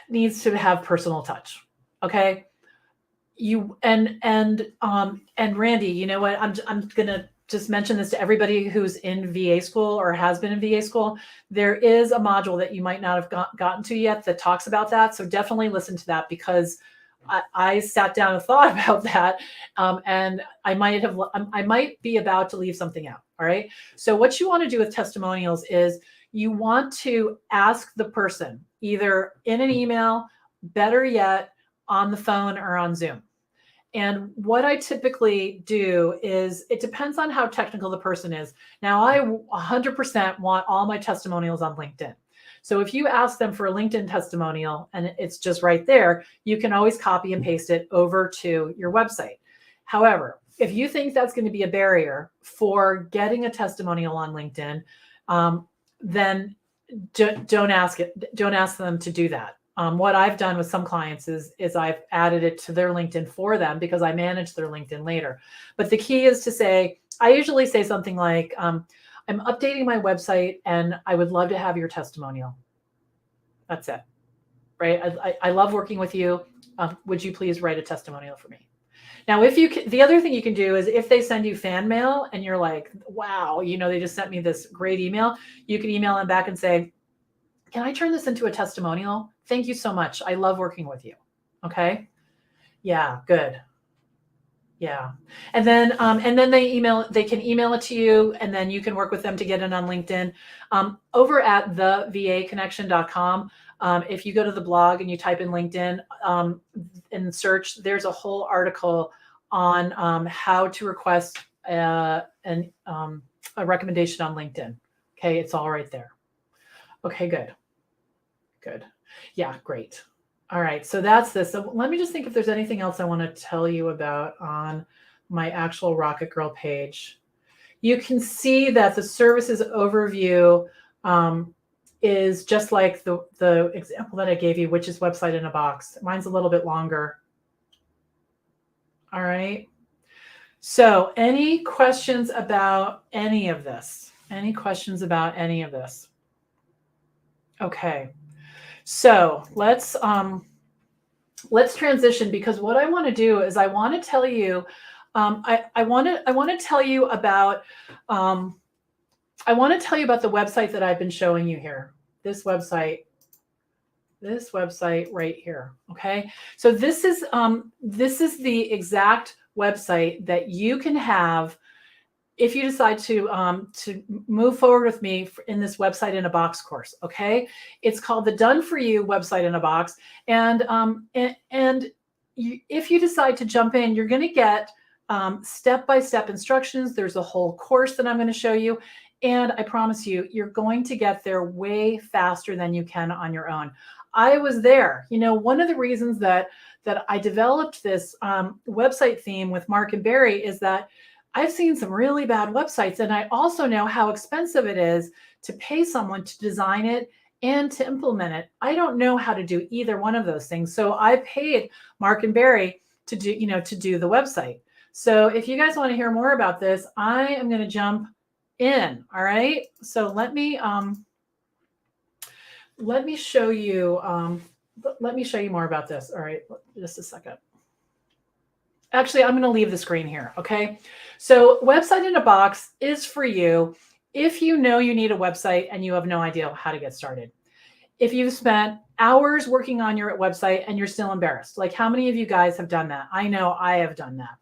needs to have personal touch. Okay. And Randy, you know what? I'm going to just mention this to everybody who's in VA school or has been in VA school. There is a module that you might not have gotten to yet that talks about that. So definitely listen to that, because I sat down and thought about that. And I might be about to leave something out. All right. So what you want to do with testimonials is you want to ask the person either in an email, better yet, on the phone or on Zoom. And what I typically do is, it depends on how technical the person is. Now, I 100% want all my testimonials on LinkedIn. So if you ask them for a LinkedIn testimonial and it's just right there, you can always copy and paste it over to your website. However, if you think that's going to be a barrier for getting a testimonial on LinkedIn, then don't ask them to do that. What I've done with some clients is I've added it to their LinkedIn for them, because I manage their LinkedIn later. But the key is to say, I usually say something like, I'm updating my website and I would love to have your testimonial. That's it, right? I love working with you. Would you please write a testimonial for me? Now, the other thing you can do is, if they send you fan mail and you're like, wow, they just sent me this great email, you can email them back and say, can I turn this into a testimonial? Thank you so much. I love working with you. Okay. Yeah, good. Yeah. And then they can email it to you, and then you can work with them to get it on LinkedIn. Over at thevaconnection.com, if you go to the blog and you type in LinkedIn and search, there's a whole article on how to request a recommendation on LinkedIn. Okay. It's all right there. Okay, good. Good. Yeah, great. All right. So that's this. So let me just think if there's anything else I want to tell you about on my actual Rocket Girl page. You can see that the services overview is just like the example that I gave you, which is website in a box. Mine's a little bit longer. All right. So any questions about any of this? Any questions about any of this? Okay. So let's transition, because what I want to do is I want to tell you, I want to tell you about I want to tell you about the website that I've been showing you here. This website right here. Okay. So this is the exact website that you can have if you decide to move forward with me in this website in a box course. Okay. It's called the Done For You website in a box. And if you decide to jump in, you're going to get step-by-step instructions. There's a whole course that I'm going to show you. And I promise you, you're going to get there way faster than you can on your own. I was there. You know, one of the reasons that I developed this website theme with Mark and Barry is that I've seen some really bad websites, and I also know how expensive it is to pay someone to design it and to implement it. I don't know how to do either one of those things. So I paid Mark and Barry to do the website. So if you guys want to hear more about this, I am going to jump in. All right. So let me show you more about this. All right, just a second. Actually, I'm going to leave the screen here. Okay. So website in a box is for you if you know you need a website and you have no idea how to get started. If you've spent hours working on your website and you're still embarrassed, like how many of you guys have done that? I know I have done that.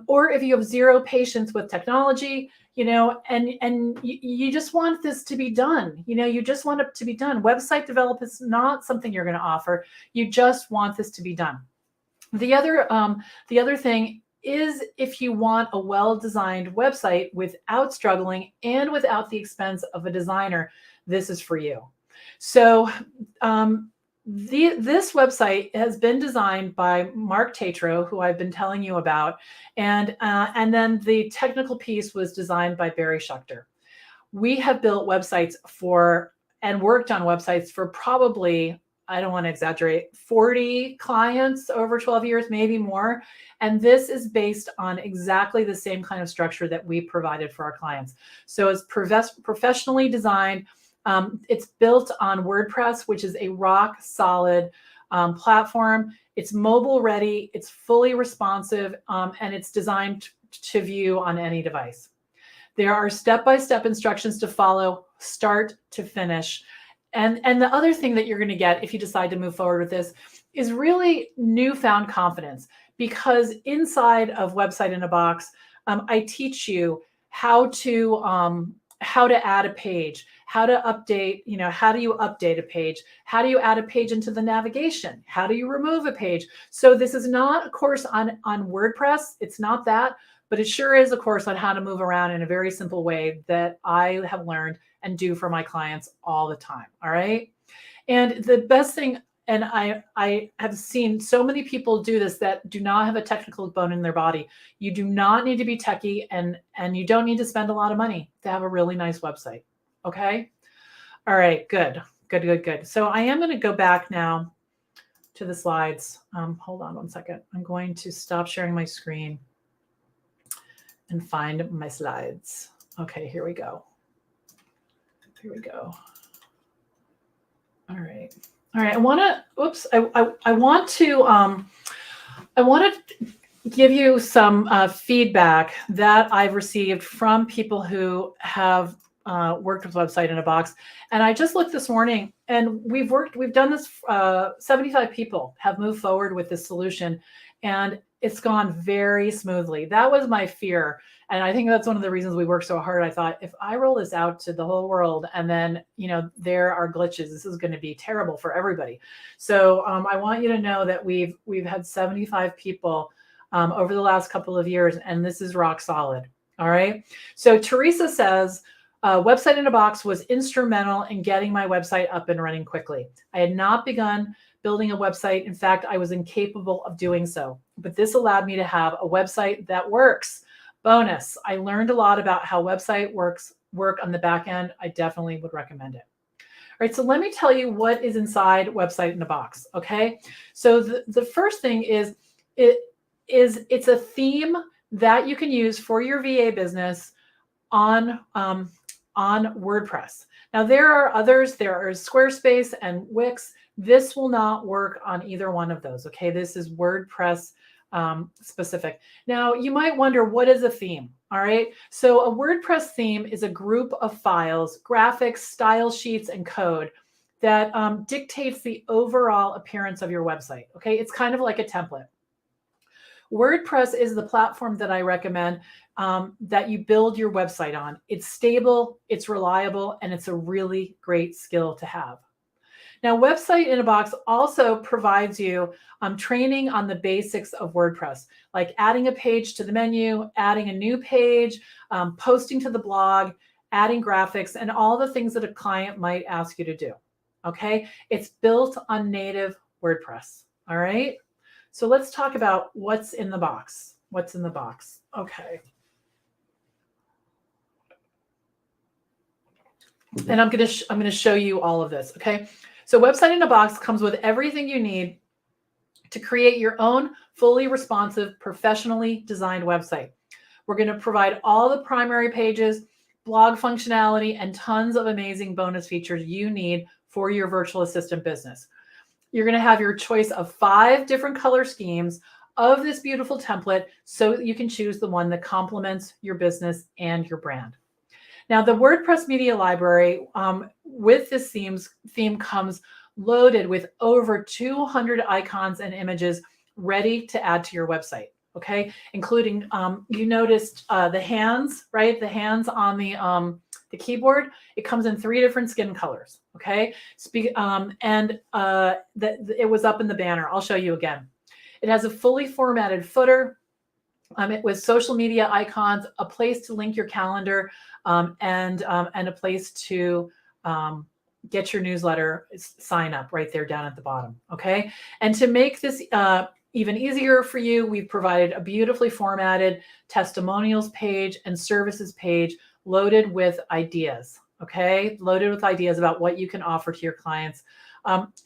Or if you have zero patience with technology, you know, and you just want this to be done, you know, you just want it to be done. Website development is not something you're going to offer. You just want this to be done. The other thing is, if you want a well-designed website without struggling and without the expense of a designer, this is for you. So this website has been designed by Mark Tatro, who I've been telling you about, and then the technical piece was designed by Barry Schechter. We have built websites and worked on websites for probably, I don't want to exaggerate, 40 clients over 12 years, maybe more. And this is based on exactly the same kind of structure that we provided for our clients. So it's professionally designed. It's built on WordPress, which is a rock solid platform. It's mobile ready, it's fully responsive, and it's designed to view on any device. There are step-by-step instructions to follow, start to finish. And the other thing that you're going to get if you decide to move forward with this is really newfound confidence, because inside of Website in a Box, I teach you how to add a page, how to update, you know, how do you update a page? How do you add a page into the navigation? How do you remove a page? So this is not a course on WordPress. It's not that, but it sure is a course on how to move around in a very simple way that I have learned and do for my clients all the time. All right. And the best thing, and I have seen so many people do this that do not have a technical bone in their body. You do not need to be techie, and you don't need to spend a lot of money to have a really nice website. Okay. All right. Good. So I am going to go back now to the slides. Hold on one second. I'm going to stop sharing my screen and find my slides. Okay, here we go. All right. I want to give you some feedback that I've received from people who have worked with Website in a Box. And I just looked this morning, and we've done this, 75 people have moved forward with this solution, and it's gone very smoothly. That was my fear. And I think that's one of the reasons we worked so hard. I thought, if I roll this out to the whole world and then, you know, there are glitches, this is going to be terrible for everybody. So I want you to know that we've had 75 people over the last couple of years, and this is rock solid. All right. So Teresa says, Website in a Box was instrumental in getting my website up and running quickly. I had not begun building a website. In fact, I was incapable of doing so, but this allowed me to have a website that works. Bonus, I learned a lot about how website work on the back end. I definitely would recommend it. All right, so let me tell you what is inside Website in a Box, okay? So the first thing is, it's a theme that you can use for your VA business on WordPress. Now there are others. There is Squarespace and Wix. This will not work on either one of those. Okay, this is WordPress specific. Now you might wonder, what is a theme? All right, so a WordPress theme is a group of files, graphics, style sheets, and code that dictates the overall appearance of your website. Okay, it's kind of like a template. WordPress is the platform that I recommend that you build your website on. It's stable, it's reliable, and it's a really great skill to have. Now, Website in a Box also provides you training on the basics of WordPress, like adding a page to the menu, adding a new page, posting to the blog, adding graphics, and all the things that a client might ask you to do. Okay, it's built on native WordPress. All right, so let's talk about what's in the box. What's in the box? Okay. And I'm gonna show you all of this. Okay, so Website in a Box comes with everything you need to create your own fully responsive, professionally designed website. We're going to provide all the primary pages, blog functionality, and tons of amazing bonus features you need for your virtual assistant business. You're going to have your choice of 5 different color schemes of this beautiful template so that you can choose the one that complements your business and your brand. Now, the WordPress Media Library with this theme comes loaded with over 200 icons and images ready to add to your website. Okay, including you noticed the hands, right? The hands on the keyboard. It comes in 3 different skin colors. Okay, it was up in the banner. I'll show you again. It has a fully formatted footer. With social media icons, a place to link your calendar, and a place to get your newsletter sign up right there down at the bottom. Okay, and to make this even easier for you, we've provided a beautifully formatted testimonials page and services page loaded with ideas. Okay, loaded with ideas about what you can offer to your clients,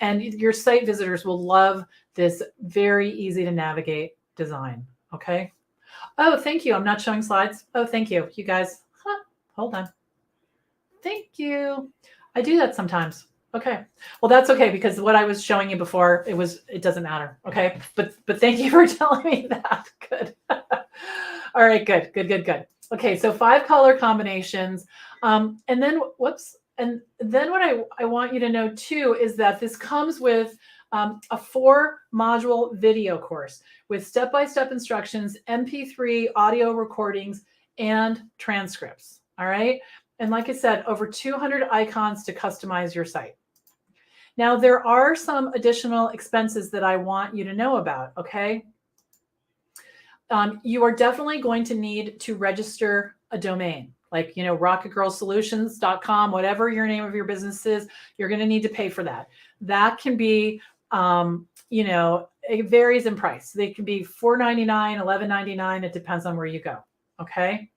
and your site visitors will love this very easy to navigate design. Okay. Oh, thank you. I'm not showing slides. Oh, thank you. You guys, hold on. Thank you. I do that sometimes. Okay. Well, that's okay, because what I was showing you before, it doesn't matter. Okay. But thank you for telling me that. Good. All right. Good. Okay. So 5 color combinations. And then whoops. And then what I want you to know too is that this comes with a 4-module video course with step-by-step instructions, MP3 audio recordings, and transcripts. All right. And like I said, over 200 icons to customize your site. Now, there are some additional expenses that I want you to know about. Okay. You are definitely going to need to register a domain, like, rocketgirlsolutions.com, whatever your name of your business is, you're going to need to pay for that. That can be, it varies in price. They can be $4.99, $11.99. It depends on where you go. Okay.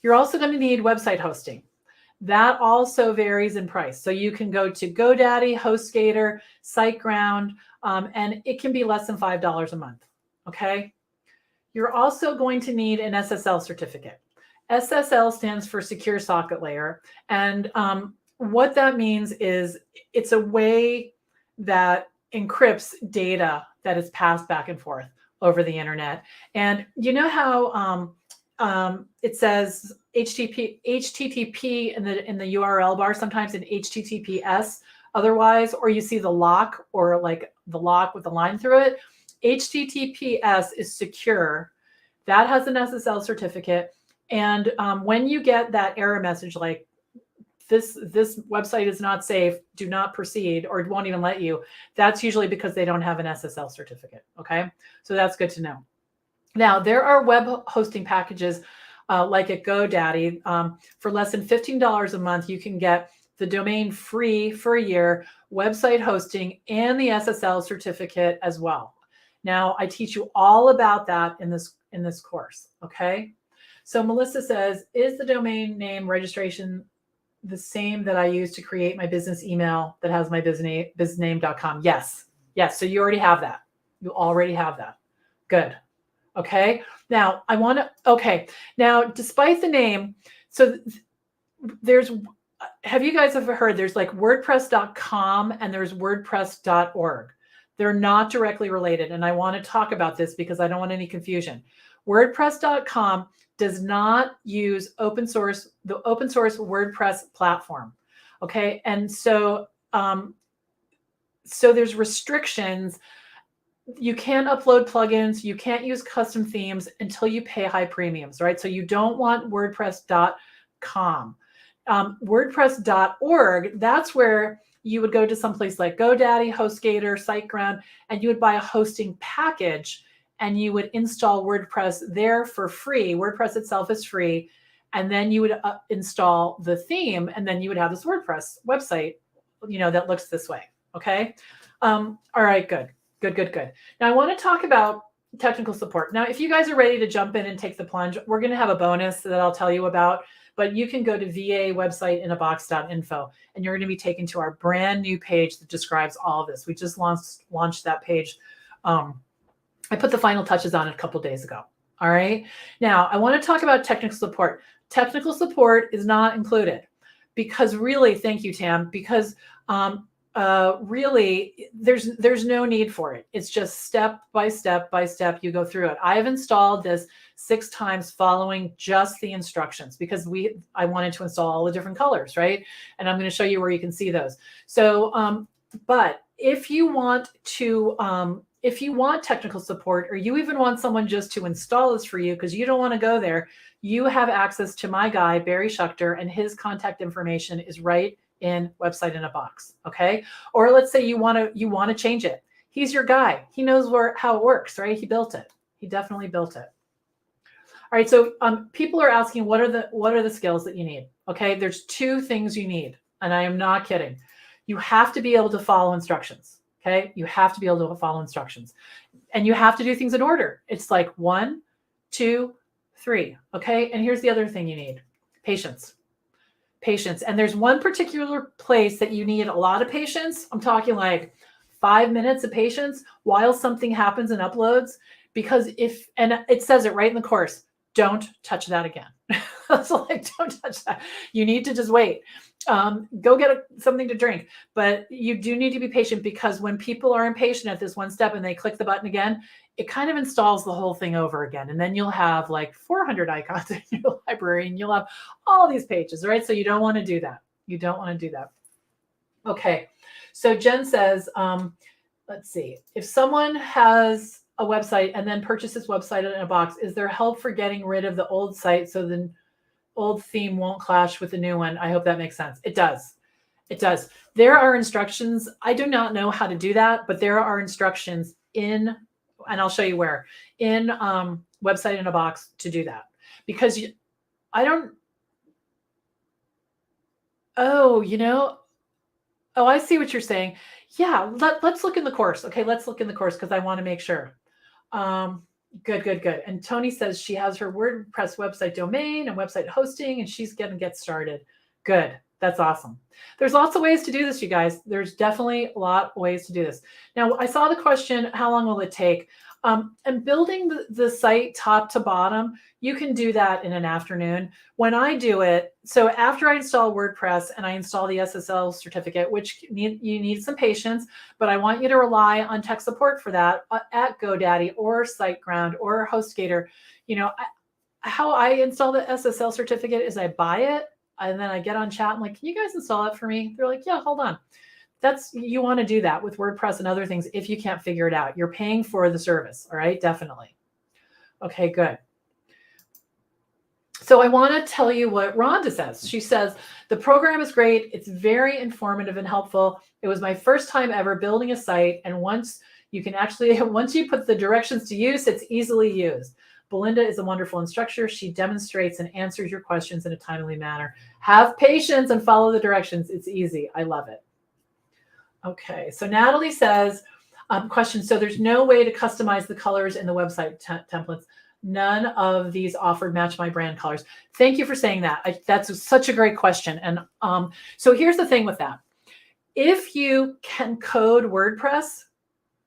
You're also going to need website hosting. That also varies in price. So you can go to GoDaddy, HostGator, SiteGround, and it can be less than $5 a month. Okay. You're also going to need an SSL certificate. SSL stands for Secure Socket Layer. And what that means is it's a way that encrypts data that is passed back and forth over the internet. And you know how it says HTTP in the URL bar, sometimes in HTTPS otherwise, or you see the lock, or like the lock with the line through it. HTTPS is secure. That has an SSL certificate. And when you get that error message like this website is not safe, do not proceed, or it won't even let you, that's usually because they don't have an SSL certificate. Okay, so that's good to know. Now, there are web hosting packages like at GoDaddy. For less than $15 a month, you can get the domain free for a year, website hosting, and the SSL certificate as well. Now, I teach you all about that in this course. Okay. So Melissa says, is the domain name registration the same that I use to create my business email that has my businessname.com? Yes. So you already have that. You already have that. Good. Okay. Now I want to, okay. Now, despite the name, so there's, have you guys ever heard there's like WordPress.com and there's WordPress.org. They're not directly related. And I want to talk about this because I don't want any confusion. WordPress.com does not use the open source WordPress platform. Okay. And so, so there's restrictions. You can't upload plugins. You can't use custom themes until you pay high premiums, right? So you don't want WordPress.com. WordPress.org, that's where you would go to someplace like GoDaddy, HostGator, SiteGround, and you would buy a hosting package and you would install WordPress there for free. WordPress itself is free. And then you would install the theme, and then you would have this WordPress website, that looks this way. Okay. All right, good. Now I want to talk about technical support. Now, if you guys are ready to jump in and take the plunge, we're going to have a bonus that I'll tell you about, but you can go to VA website inabox.info and you're going to be taken to our brand new page that describes all of this. We just launched that page. I put the final touches on it a couple days ago. All right. Now I want to talk about technical support. Technical support is not included because really, thank you, Tam, because really there's no need for it. It's just step by step you go through it. I've installed this 6 times following just the instructions because I wanted to install all the different colors, right? And I'm going to show you where you can see those. So but if you want technical support, or you even want someone just to install this for you because you don't want to go there, you have access to my guy, Barry Schuchter, and his contact information is right in Website in a Box. Okay. Or let's say you want to change it. He's your guy. He knows how it works, right? He built it. He definitely built it. All right. So people are asking, what are the skills that you need? Okay. There's 2 things you need. And I am not kidding. You have to be able to follow instructions. Okay. You have to be able to follow instructions, and you have to do things in order. It's like 1, 2, 3. Okay. And here's the other thing you need: patience. And there's one particular place that you need a lot of patience. I'm talking like 5 minutes of patience while something happens and uploads, because and it says it right in the course, don't touch that again. So like, don't touch that. You need to just wait. Go get something to drink, but you do need to be patient, because when people are impatient at this one step and they click the button again, it kind of installs the whole thing over again. And then you'll have like 400 icons in your library and you'll have all these pages, right? So you don't want to do that. Okay. So Jen says, let's see, if someone has a website and then purchases Website in a Box, is there help for getting rid of the old site so the old theme won't clash with the new one? I hope that makes sense. It does. There are instructions. I do not know how to do that, but there are instructions and I'll show you where, in Website in a Box to do that, because I see what you're saying. Yeah, let's look in the course. Okay, let's look in the course because I want to make sure. Good. And Tony says she has her WordPress website domain and website hosting, and she's going to get started. Good. That's awesome. There's lots of ways to do this, you guys. There's definitely a lot of ways to do this. Now, I saw the question, how long will it take? And building the site top to bottom, you can do that in an afternoon. When I do it, so after I install WordPress and I install the SSL certificate, which you need some patience, but I want you to rely on tech support for that at GoDaddy or SiteGround or HostGator. How I install the SSL certificate is I buy it, and then I get on chat. I'm like, can you guys install it for me? They're like, yeah, hold on. You want to do that with WordPress and other things if you can't figure it out. You're paying for the service. All right, definitely. Okay, good. So I want to tell you what Rhonda says. She says, the program is great. It's very informative and helpful. It was my first time ever building a site. And once you put the directions to use, it's easily used. Belinda is a wonderful instructor. She demonstrates and answers your questions in a timely manner. Have patience and follow the directions. It's easy. I love it. Okay, so Natalie says, question, so there's no way to customize the colors in the website templates. None of these offered match my brand colors. Thank you for saying that. That's such a great question. And so here's the thing with that. If you can code WordPress,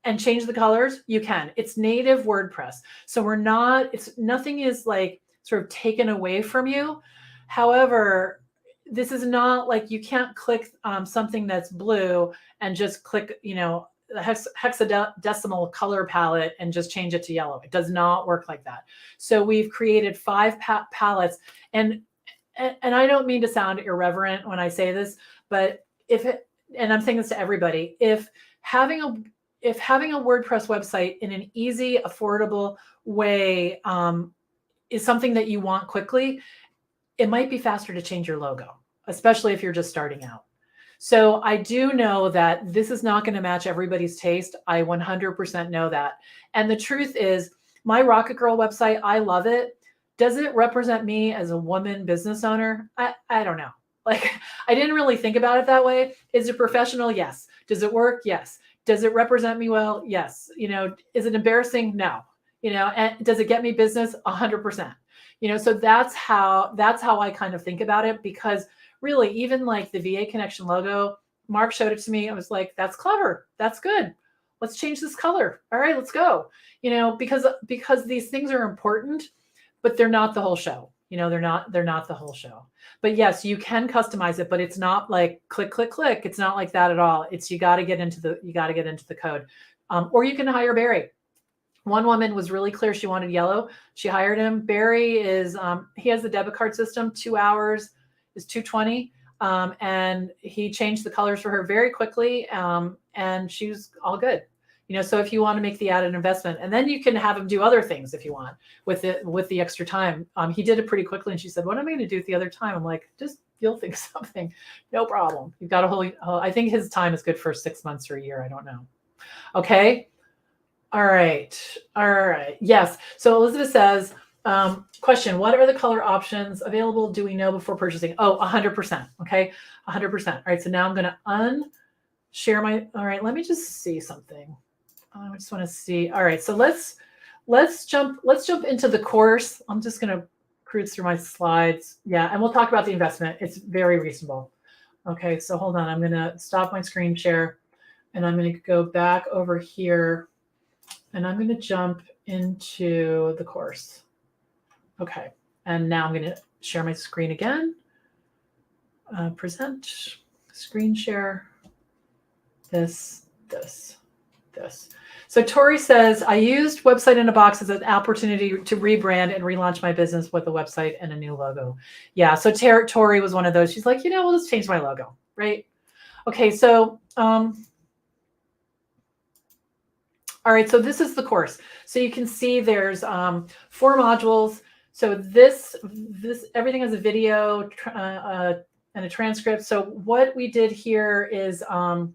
and change the colors, you can. It's native WordPress. So nothing is like sort of taken away from you. However, this is not like you can't click something that's blue and just click, the hexadecimal color palette and just change it to yellow. It does not work like that. So we've created 5 palettes, and I don't mean to sound irreverent when I say this, but and I'm saying this to everybody, if having a WordPress website in an easy, affordable way is something that you want quickly, it might be faster to change your logo, especially if you're just starting out. So I do know that this is not going to match everybody's taste. I 100% know that. And the truth is, my Rocket Girl website, I love it. Does it represent me as a woman business owner? I don't know. Like, I didn't really think about it that way. Is it professional? Yes. Does it work? Yes. Does it represent me well? Yes. Is it embarrassing? No. And does it get me business? 100%. So that's how I kind of think about it, because really, even like the VA Connection logo, Mark showed it to me. I was like, that's clever. That's good. Let's change this color. All right, let's go. Because these things are important, but they're not the whole show. They're not the whole show. But yes, you can customize it, but it's not like click, click, click. It's not like that at all. It's you got to get into the code, or you can hire Barry. One woman was really clear she wanted yellow. She hired him. Barry is he has the debit card system. 2 hours is $220, and he changed the colors for her very quickly, and she's all good. So if you want to make the added investment, and then you can have him do other things if you want with the extra time. He did it pretty quickly, and she said, "What am I going to do at the other time?" I'm like, "Just you'll think something, no problem." You've got a whole. I think his time is good for 6 months or a year. I don't know. Okay. All right. Yes. So Elizabeth says, question, what are the color options available? Do we know before purchasing? Oh, 100%. Okay. 100%. All right. So now I'm going to unshare all right. Let me just see something. I just want to see. All right. So let's jump into the course. I'm just going to cruise through my slides. Yeah. And we'll talk about the investment. It's very reasonable. Okay. So hold on. I'm going to stop my screen share, and I'm going to go back over here, and I'm going to jump into the course. Okay. And now I'm going to share my screen again. Present, screen share, this. So Tori says, I used Website in a Box as an opportunity to rebrand and relaunch my business with a website and a new logo. Yeah. So Tori was one of those. She's like, we'll just change my logo. Right. Okay. So, all right, so this is the course. So you can see there's 4 modules. So this everything has a video and a transcript. So what we did here is I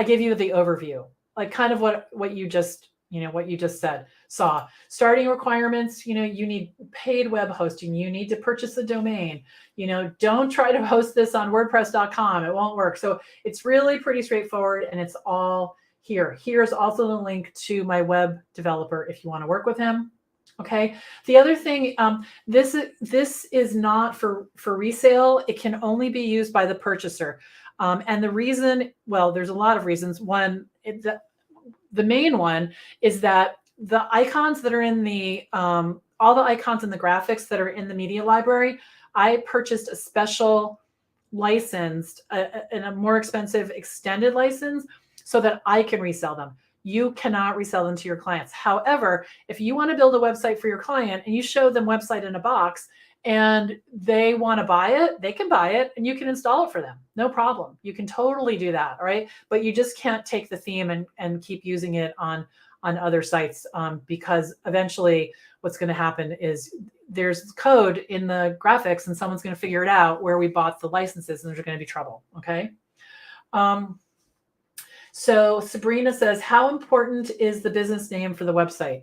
gave you the overview, like kind of what you just saw. Starting requirements, you need paid web hosting. You need to purchase a domain. Don't try to host this on WordPress.com. It won't work. So it's really pretty straightforward, and it's all here. Here's also the link to my web developer if you want to work with him. Okay. The other thing, this is not for resale. It can only be used by the purchaser. And the reason, well, there's a lot of reasons. One, the main one is that the icons that are in the, all the icons and the graphics that are in the media library, I purchased a special licensed and a more expensive extended license so that I can resell them. You cannot resell them to your clients. However, if you want to build a website for your client and you show them Website in a Box and they want to buy it, they can buy it and you can install it for them. No problem. You can totally do that. All right. But you just can't take the theme and keep using it on other sites because eventually what's going to happen is there's code in the graphics and someone's going to figure it out where we bought the licenses and there's going to be trouble. Okay. So Sabrina says, how important is the business name for the website?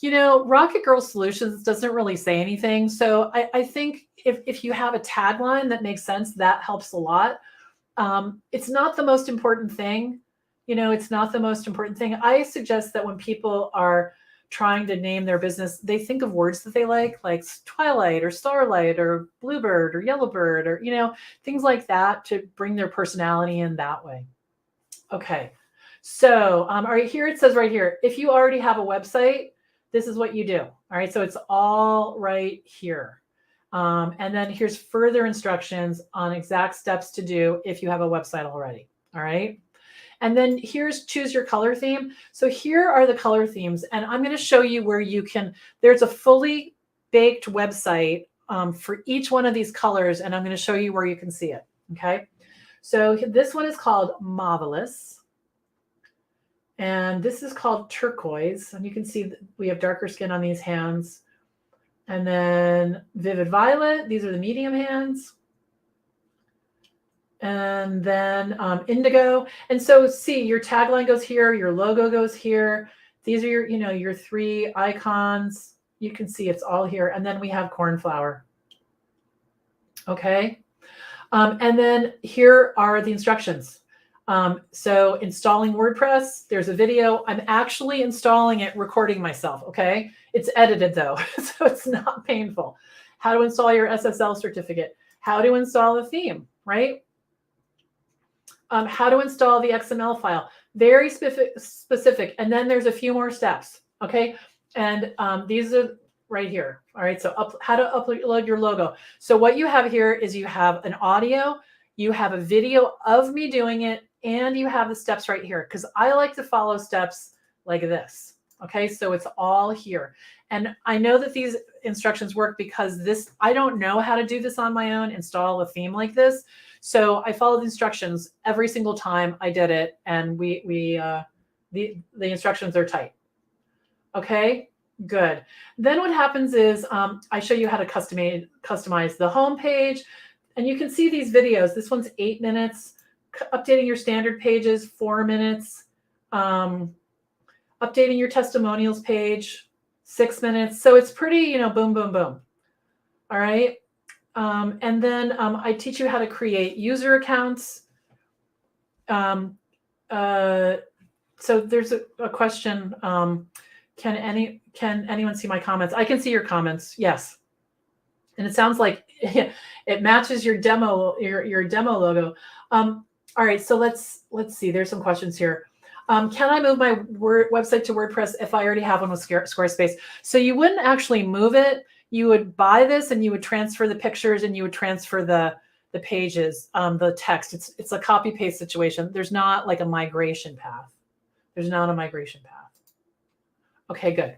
Rocket Girl Solutions doesn't really say anything. So I think if you have a tagline that makes sense, that helps a lot. It's not the most important thing. It's not the most important thing. I suggest that when people are trying to name their business, they think of words that they like Twilight or Starlight or Bluebird or Yellowbird or, things like that to bring their personality in that way. Okay. So, all right, here it says right here, if you already have a website, this is what you do. All right, so it's all right here. And then here's further instructions on exact steps to do if you have a website already. All right. And then here's choose your color theme. So here are the color themes, and I'm going to show you where you can, there's a fully baked website for each one of these colors, and I'm going to show you where you can see it. Okay. So this one is called Marvelous. And this is called Turquoise. And you can see we have darker skin on these hands. And then Vivid Violet, these are the medium hands. And then Indigo. And so see, your tagline goes here, your logo goes here. These are your, your 3 icons. You can see it's all here. And then we have Cornflower. Okay. And then here are the instructions. So installing WordPress, there's a video. I'm actually installing it, recording myself. Okay. It's edited though, so it's not painful. How to install your SSL certificate, how to install a theme, right? How to install the XML file, very specific. And then there's a few more steps. Okay. And these are right here. All right. So how to upload your logo. So what you have here is you have an audio, you have a video of me doing it, and you have the steps right here, because I like to follow steps like this. Okay, so it's all here. And I know that these instructions work because I don't know how to do this on my own, install a theme like this. So I followed the instructions every single time I did it, and the instructions are tight. Okay, good. Then what happens is I show you how to customize the home page. And you can see these videos. This one's 8 minutes. Updating your standard pages, 4 minutes. Updating your testimonials page, 6 minutes. So it's pretty, boom, boom, boom. All right. And then I teach you how to create user accounts. So there's a question. Can anyone see my comments? I can see your comments. Yes. And it sounds like it matches your demo, your demo logo. All right, so let's see. There's some questions here. Can I move my website to WordPress if I already have one with Squarespace? So you wouldn't actually move it. You would buy this and you would transfer the pictures and you would transfer the pages, the text. It's a copy paste situation. There's not like a migration path. There's not a migration path. Okay, good.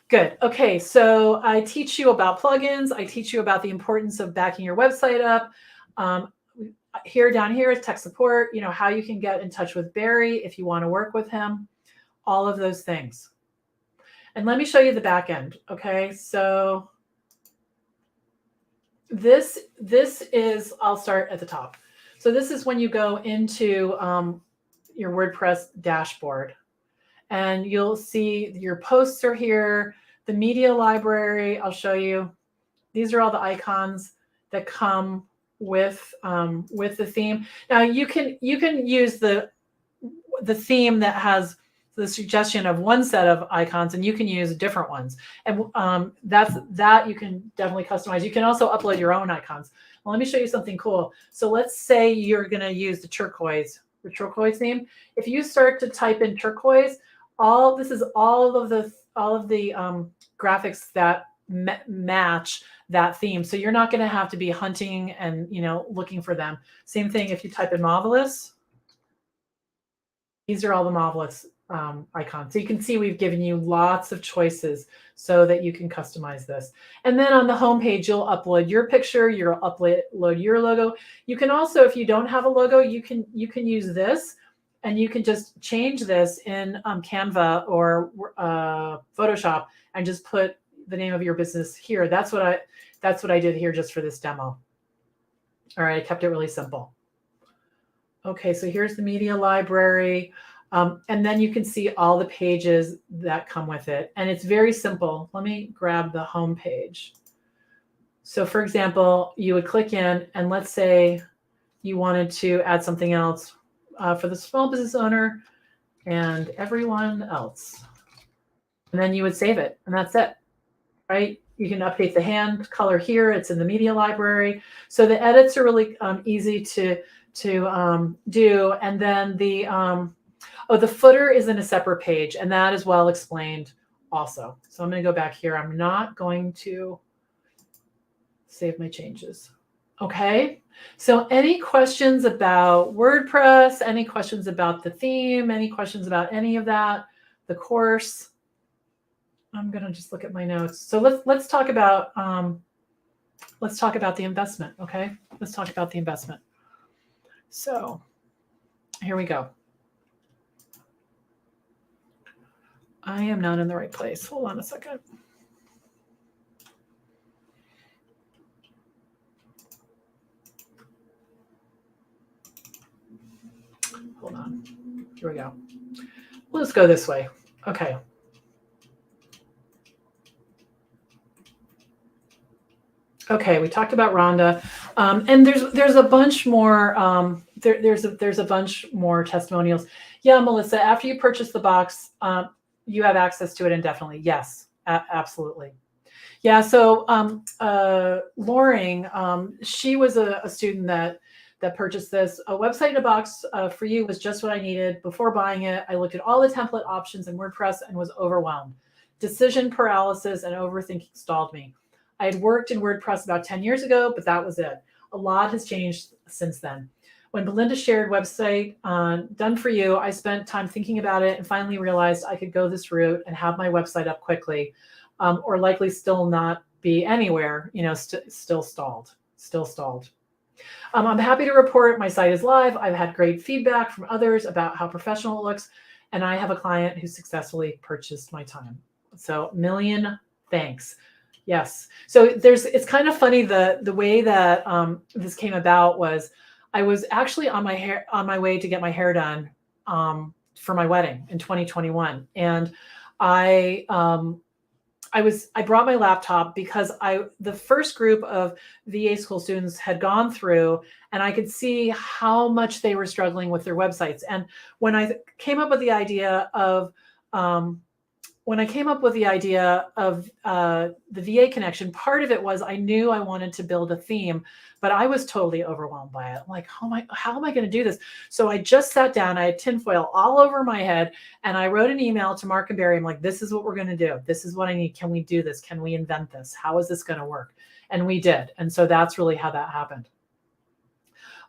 Good. Okay, so I teach you about plugins. I teach you about the importance of backing your website up. Down here is tech support, how you can get in touch with Barry if you want to work with him, all of those things. And let me show you the back end. Okay, so this is, I'll start at the top. So this is when you go into your WordPress dashboard. And you'll see your posts are here, the media library, I'll show you. These are all the icons that come with the theme. Now you can use the theme that has the suggestion of one set of icons, and you can use different ones. And that you can definitely customize. You can also upload your own icons. Well, let me show you something cool. So let's say you're going to use the turquoise theme. If you start to type in turquoise, this is all of the graphics that match that theme. So you're not going to have to be hunting and looking for them. Same thing if you type in Marvelous. These are all the Marvelous icons. So you can see we've given you lots of choices so that you can customize this. And then on the home page, you'll upload your picture, you'll upload your logo. You can also, if you don't have a logo, you can use this, and you can just change this in Canva or Photoshop and just put the name of your business here. That's what I did here just for this demo. All right, I kept it really simple. Okay, so here's the media library. And then you can see all the pages that come with it. And it's very simple. Let me grab the home page. So for example, you would click in, and let's say you wanted to add something else for the small business owner and everyone else. And then you would save it, and that's it, right? You can update the hand color here. It's in the media library. So the edits are really easy to do. And then Oh, the footer is in a separate page, and that is well explained also. So I'm going to go back here. I'm not going to save my changes. Okay. So any questions about WordPress, any questions about the theme, any questions about any of that, the course? I'm going to just look at my notes. So let's talk about the investment. Okay. Let's talk about the investment. So here we go. I am not in the right place. Hold on a second. Hold on. Here we go. Let's go this way. Okay. Okay, we talked about Rhonda, and there's a bunch more. There's a bunch more testimonials. Yeah, Melissa, after you purchase the box, you have access to it indefinitely. Yes, absolutely. Yeah. So Loring, she was a student that purchased this. A website in a box for you was just what I needed. Before buying it, I looked at all the template options in WordPress and was overwhelmed. Decision paralysis and overthinking stalled me. I had worked in WordPress about 10 years ago, but that was it. A lot has changed since then. When Belinda shared website done for you, I spent time thinking about it and finally realized I could go this route and have my website up quickly, or likely still not be anywhere, still stalled. I'm happy to report my site is live. I've had great feedback from others about how professional it looks, and I have a client who successfully purchased my time. So million thanks. Yes. So it's kind of funny, the way that this came about was I was actually on my way to get my hair done for my wedding in 2021, and I brought my laptop because the first group of VA school students had gone through, and I could see how much they were struggling with their websites. And when I came up with the idea of the VA connection, part of it was I knew I wanted to build a theme, but I was totally overwhelmed by it. I'm like, how am I going to do this? So I just sat down. I had tinfoil all over my head, and I wrote an email to Mark and Barry. I'm like, this is what we're going to do. This is what I need. Can we do this? Can we invent this? How is this going to work? And we did. And so that's really how that happened.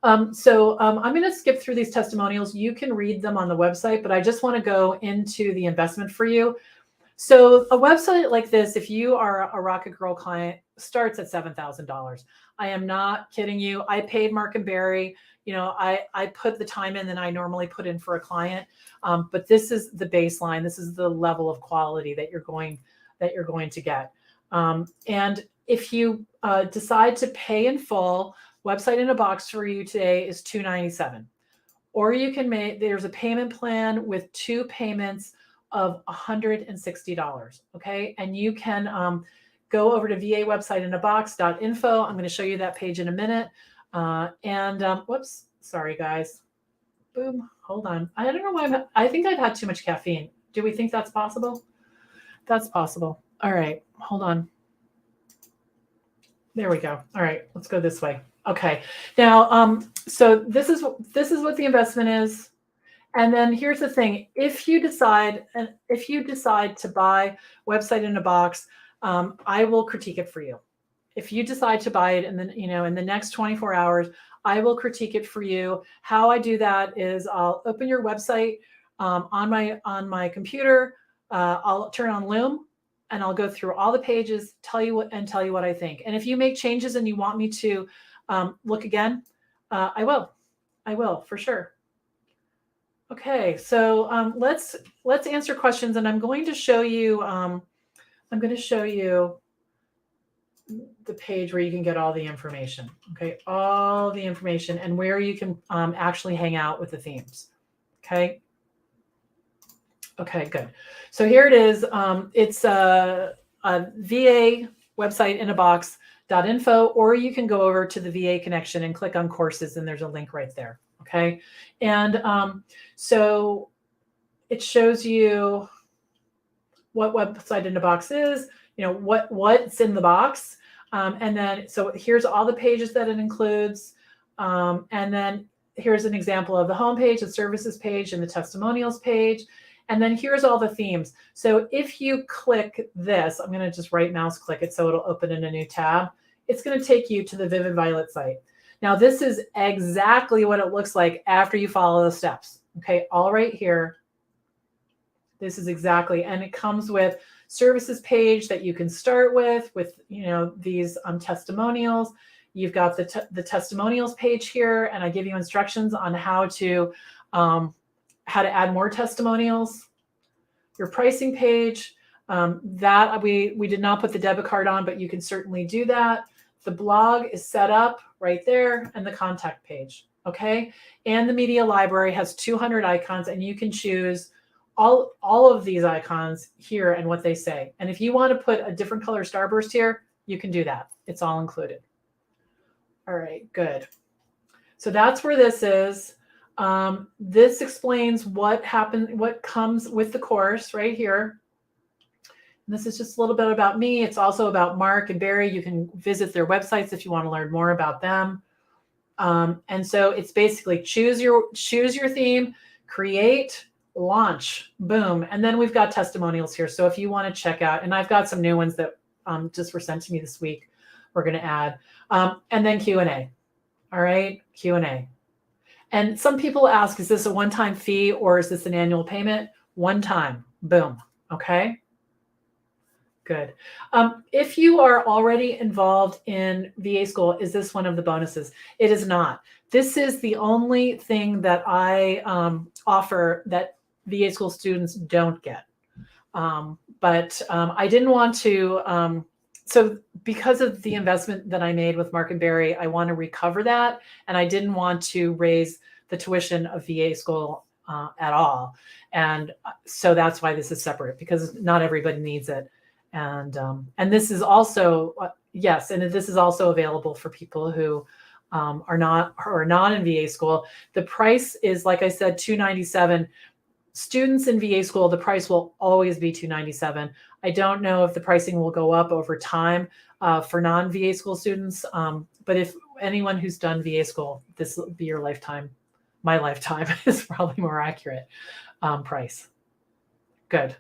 I'm going to skip through these testimonials. You can read them on the website, but I just want to go into the investment for you. So a website like this, if you are a Rocket Girl client, starts at $7,000. I am not kidding you. I paid Mark and Barry. I put the time in that I normally put in for a client, but this is the baseline. This is the level of quality that you're going to get. And if you decide to pay in full, website in a box for you today is $297. Or you can there's a payment plan with 2 payments of $160. Okay. And you can go over to VA website in a box.info. I'm going to show you that page in a minute. Whoops, sorry guys. Boom. Hold on. I don't know why I think I've had too much caffeine. Do we think that's possible? That's possible. All right. Hold on. There we go. All right. Let's go this way. Okay. Now, so this is what the investment is. And then here's the thing: if you decide to buy website in a box, I will critique it for you. If you decide to buy it, and then in the next 24 hours, I will critique it for you. How I do that is I'll open your website on my computer. I'll turn on Loom, and I'll go through all the pages, tell you what I think. And if you make changes and you want me to look again, I will for sure. Okay, so let's answer questions, and I'm going to show you the page where you can get all the information. Okay, all the information and where you can actually hang out with the themes. Okay. Okay, good. So here it is. It's a VA website in a box.info, or you can go over to the VA connection and click on courses, and there's a link right there. Okay. And so it shows you what website in a box is, what's in the box. And then, so here's all the pages that it includes. And then here's an example of the homepage, the services page, and the testimonials page. And then here's all the themes. So if you click this, I'm going to just right mouse click it so it'll open in a new tab. It's going to take you to the Vivid Violet site. Now, this is exactly what it looks like after you follow the steps. Okay, all right here. This is exactly, and it comes with services page that you can start with these testimonials. You've got the testimonials page here, and I give you instructions on how to add more testimonials. Your pricing page, that we did not put the debit card on, but you can certainly do that. The blog is set up right there, and the contact page, okay? And the media library has 200 icons, and you can choose all of these icons here and what they say. And if you want to put a different color starburst here, you can do that. It's all included. All right, good. So that's where this is. This explains what comes with the course right here. And this is just a little bit about me. It's also about Mark and Barry. You can visit their websites if you want to learn more about them. And so it's basically choose your theme, create, launch, boom. And then we've got testimonials here. So if you want to check out, and I've got some new ones that just were sent to me this week, we're going to add. And then Q&A. All right, Q&A. And some people ask, is this a one-time fee or is this an annual payment? One time, boom, okay? Good. If you are already involved in VA school, is this one of the bonuses? It is not. This is the only thing that I offer that VA school students don't get. But I didn't want to, so because of the investment that I made with Mark and Barry, I want to recover that. And I didn't want to raise the tuition of VA school at all. And so that's why this is separate, because not everybody needs it. And this is also, yes, and this is also available for people who are not in VA school. The price is, like I said, $297. Students in VA school, the price will always be $297. I don't know if the pricing will go up over time for non-VA school students, but if anyone who's done VA school, this will be your lifetime. My lifetime is probably more accurate price. Good.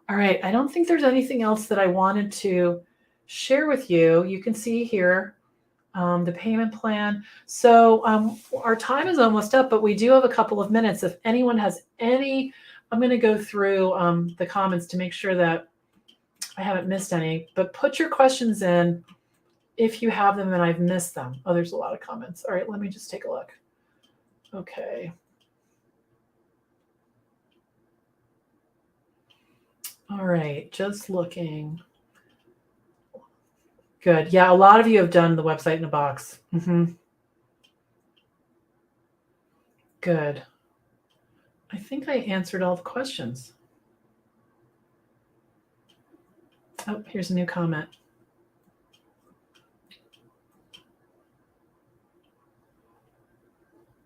All right. I don't think there's anything else that I wanted to share with you. You can see here the payment plan. So our time is almost up, but we do have a couple of minutes. If anyone has any, I'm going to go through the comments to make sure that I haven't missed any, but put your questions in if you have them and I've missed them. Oh, there's a lot of comments. All right, let me just take a look. Okay. All right, just looking. Good. Yeah, a lot of you have done the website in a box. Good. I think I answered all the questions. Oh, here's a new comment.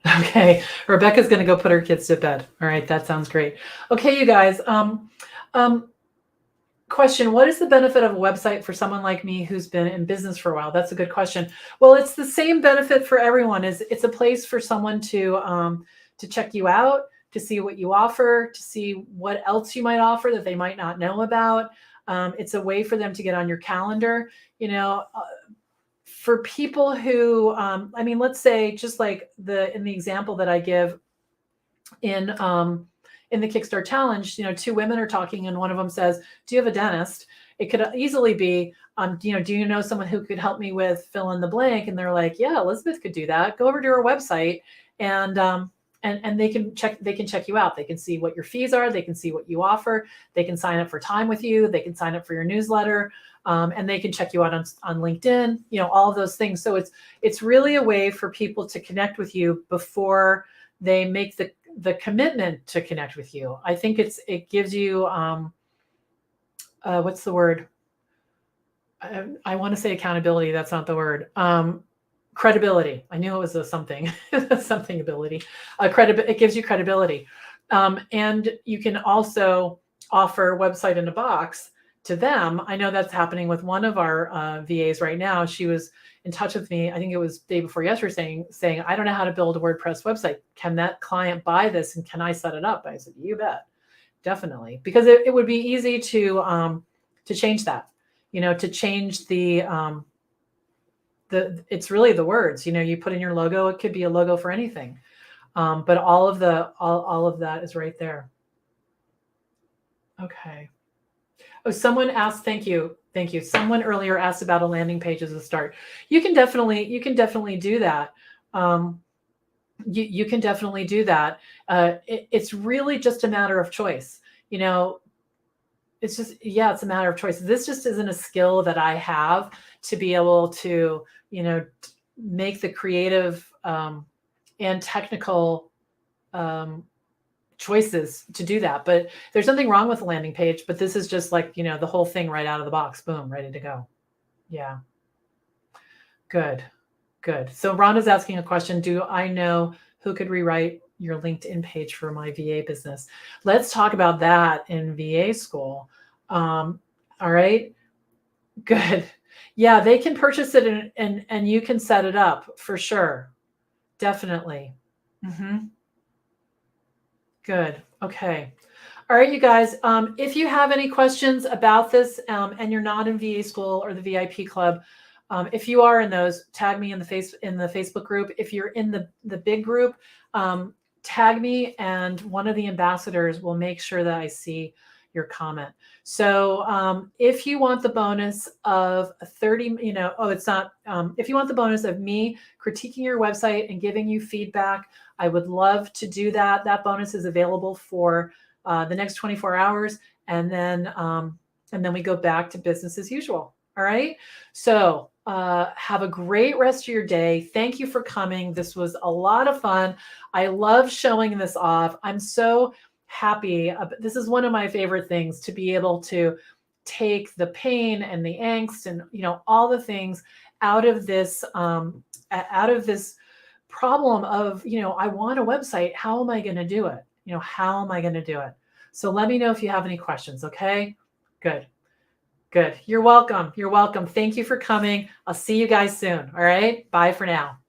Okay, Rebecca's going to go put her kids to bed. All right, that sounds great. Okay, you guys. Question, what is the benefit of a website for someone like me who's been in business for a while? That's a good question. Well, it's the same benefit for everyone. It's a place for someone to check you out, to see what you offer, to see what else you might offer that they might not know about. It's a way for them to get on your calendar. You know, for people who, I mean, let's say just like in the example that I give in the Kickstart Challenge, you know, two women are talking and one of them says, do you have a dentist? It could easily be, you know, do you know someone who could help me with fill in the blank? And they're like, yeah, Elizabeth could do that. Go over to our website and they can check you out. They can see what your fees are. They can see what you offer. They can sign up for time with you. They can sign up for your newsletter, and they can check you out on LinkedIn, you know, all of those things. So it's really a way for people to connect with you before they make the commitment to connect with you. I think it gives you, what's the word? I want to say accountability. That's not the word. Credibility. I knew it was something ability. It gives you credibility. And you can also offer website in a box to them. I know that's happening with one of our VAs right now. She was in touch with me, I think it was day before yesterday, saying, I don't know how to build a WordPress website. Can that client buy this and can I set it up? I said, you bet, definitely, because it would be easy to change that, to change it's really the words, you put in your logo. It could be a logo for anything, but all of that is right there. Okay. Oh, someone asked, thank you. Someone earlier asked about a landing page as a start. You can definitely do that. You can definitely do that. It's really just a matter of choice. It's a matter of choice. This just isn't a skill that I have to be able to, make the creative and technical choices to do that. But there's nothing wrong with a landing page, but this is just like, the whole thing right out of the box, boom, ready to go. Yeah. Good. So Rhonda's asking a question. Do I know who could rewrite your LinkedIn page for my VA business? Let's talk about that in VA school. All right. Good. Yeah, they can purchase it and you can set it up for sure. Definitely. Good. Okay. All right, you guys. If you have any questions about this and you're not in VA school or the VIP club, if you are in those, tag me in the Facebook group. If you're in the big group, tag me, and one of the ambassadors will make sure that I see your comment. So if you want the bonus of 30, if you want the bonus of me critiquing your website and giving you feedback, I would love to do that. That bonus is available for the next 24 hours. And then we go back to business as usual. All right. So have a great rest of your day. Thank you for coming. This was a lot of fun. I love showing this off. I'm so happy. This is one of my favorite things, to be able to take the pain and the angst and, all the things out of this problem of, I want a website. How am I going to do it? How am I going to do it? So let me know if you have any questions. Okay. Good. You're welcome. Thank you for coming. I'll see you guys soon. All right. Bye for now.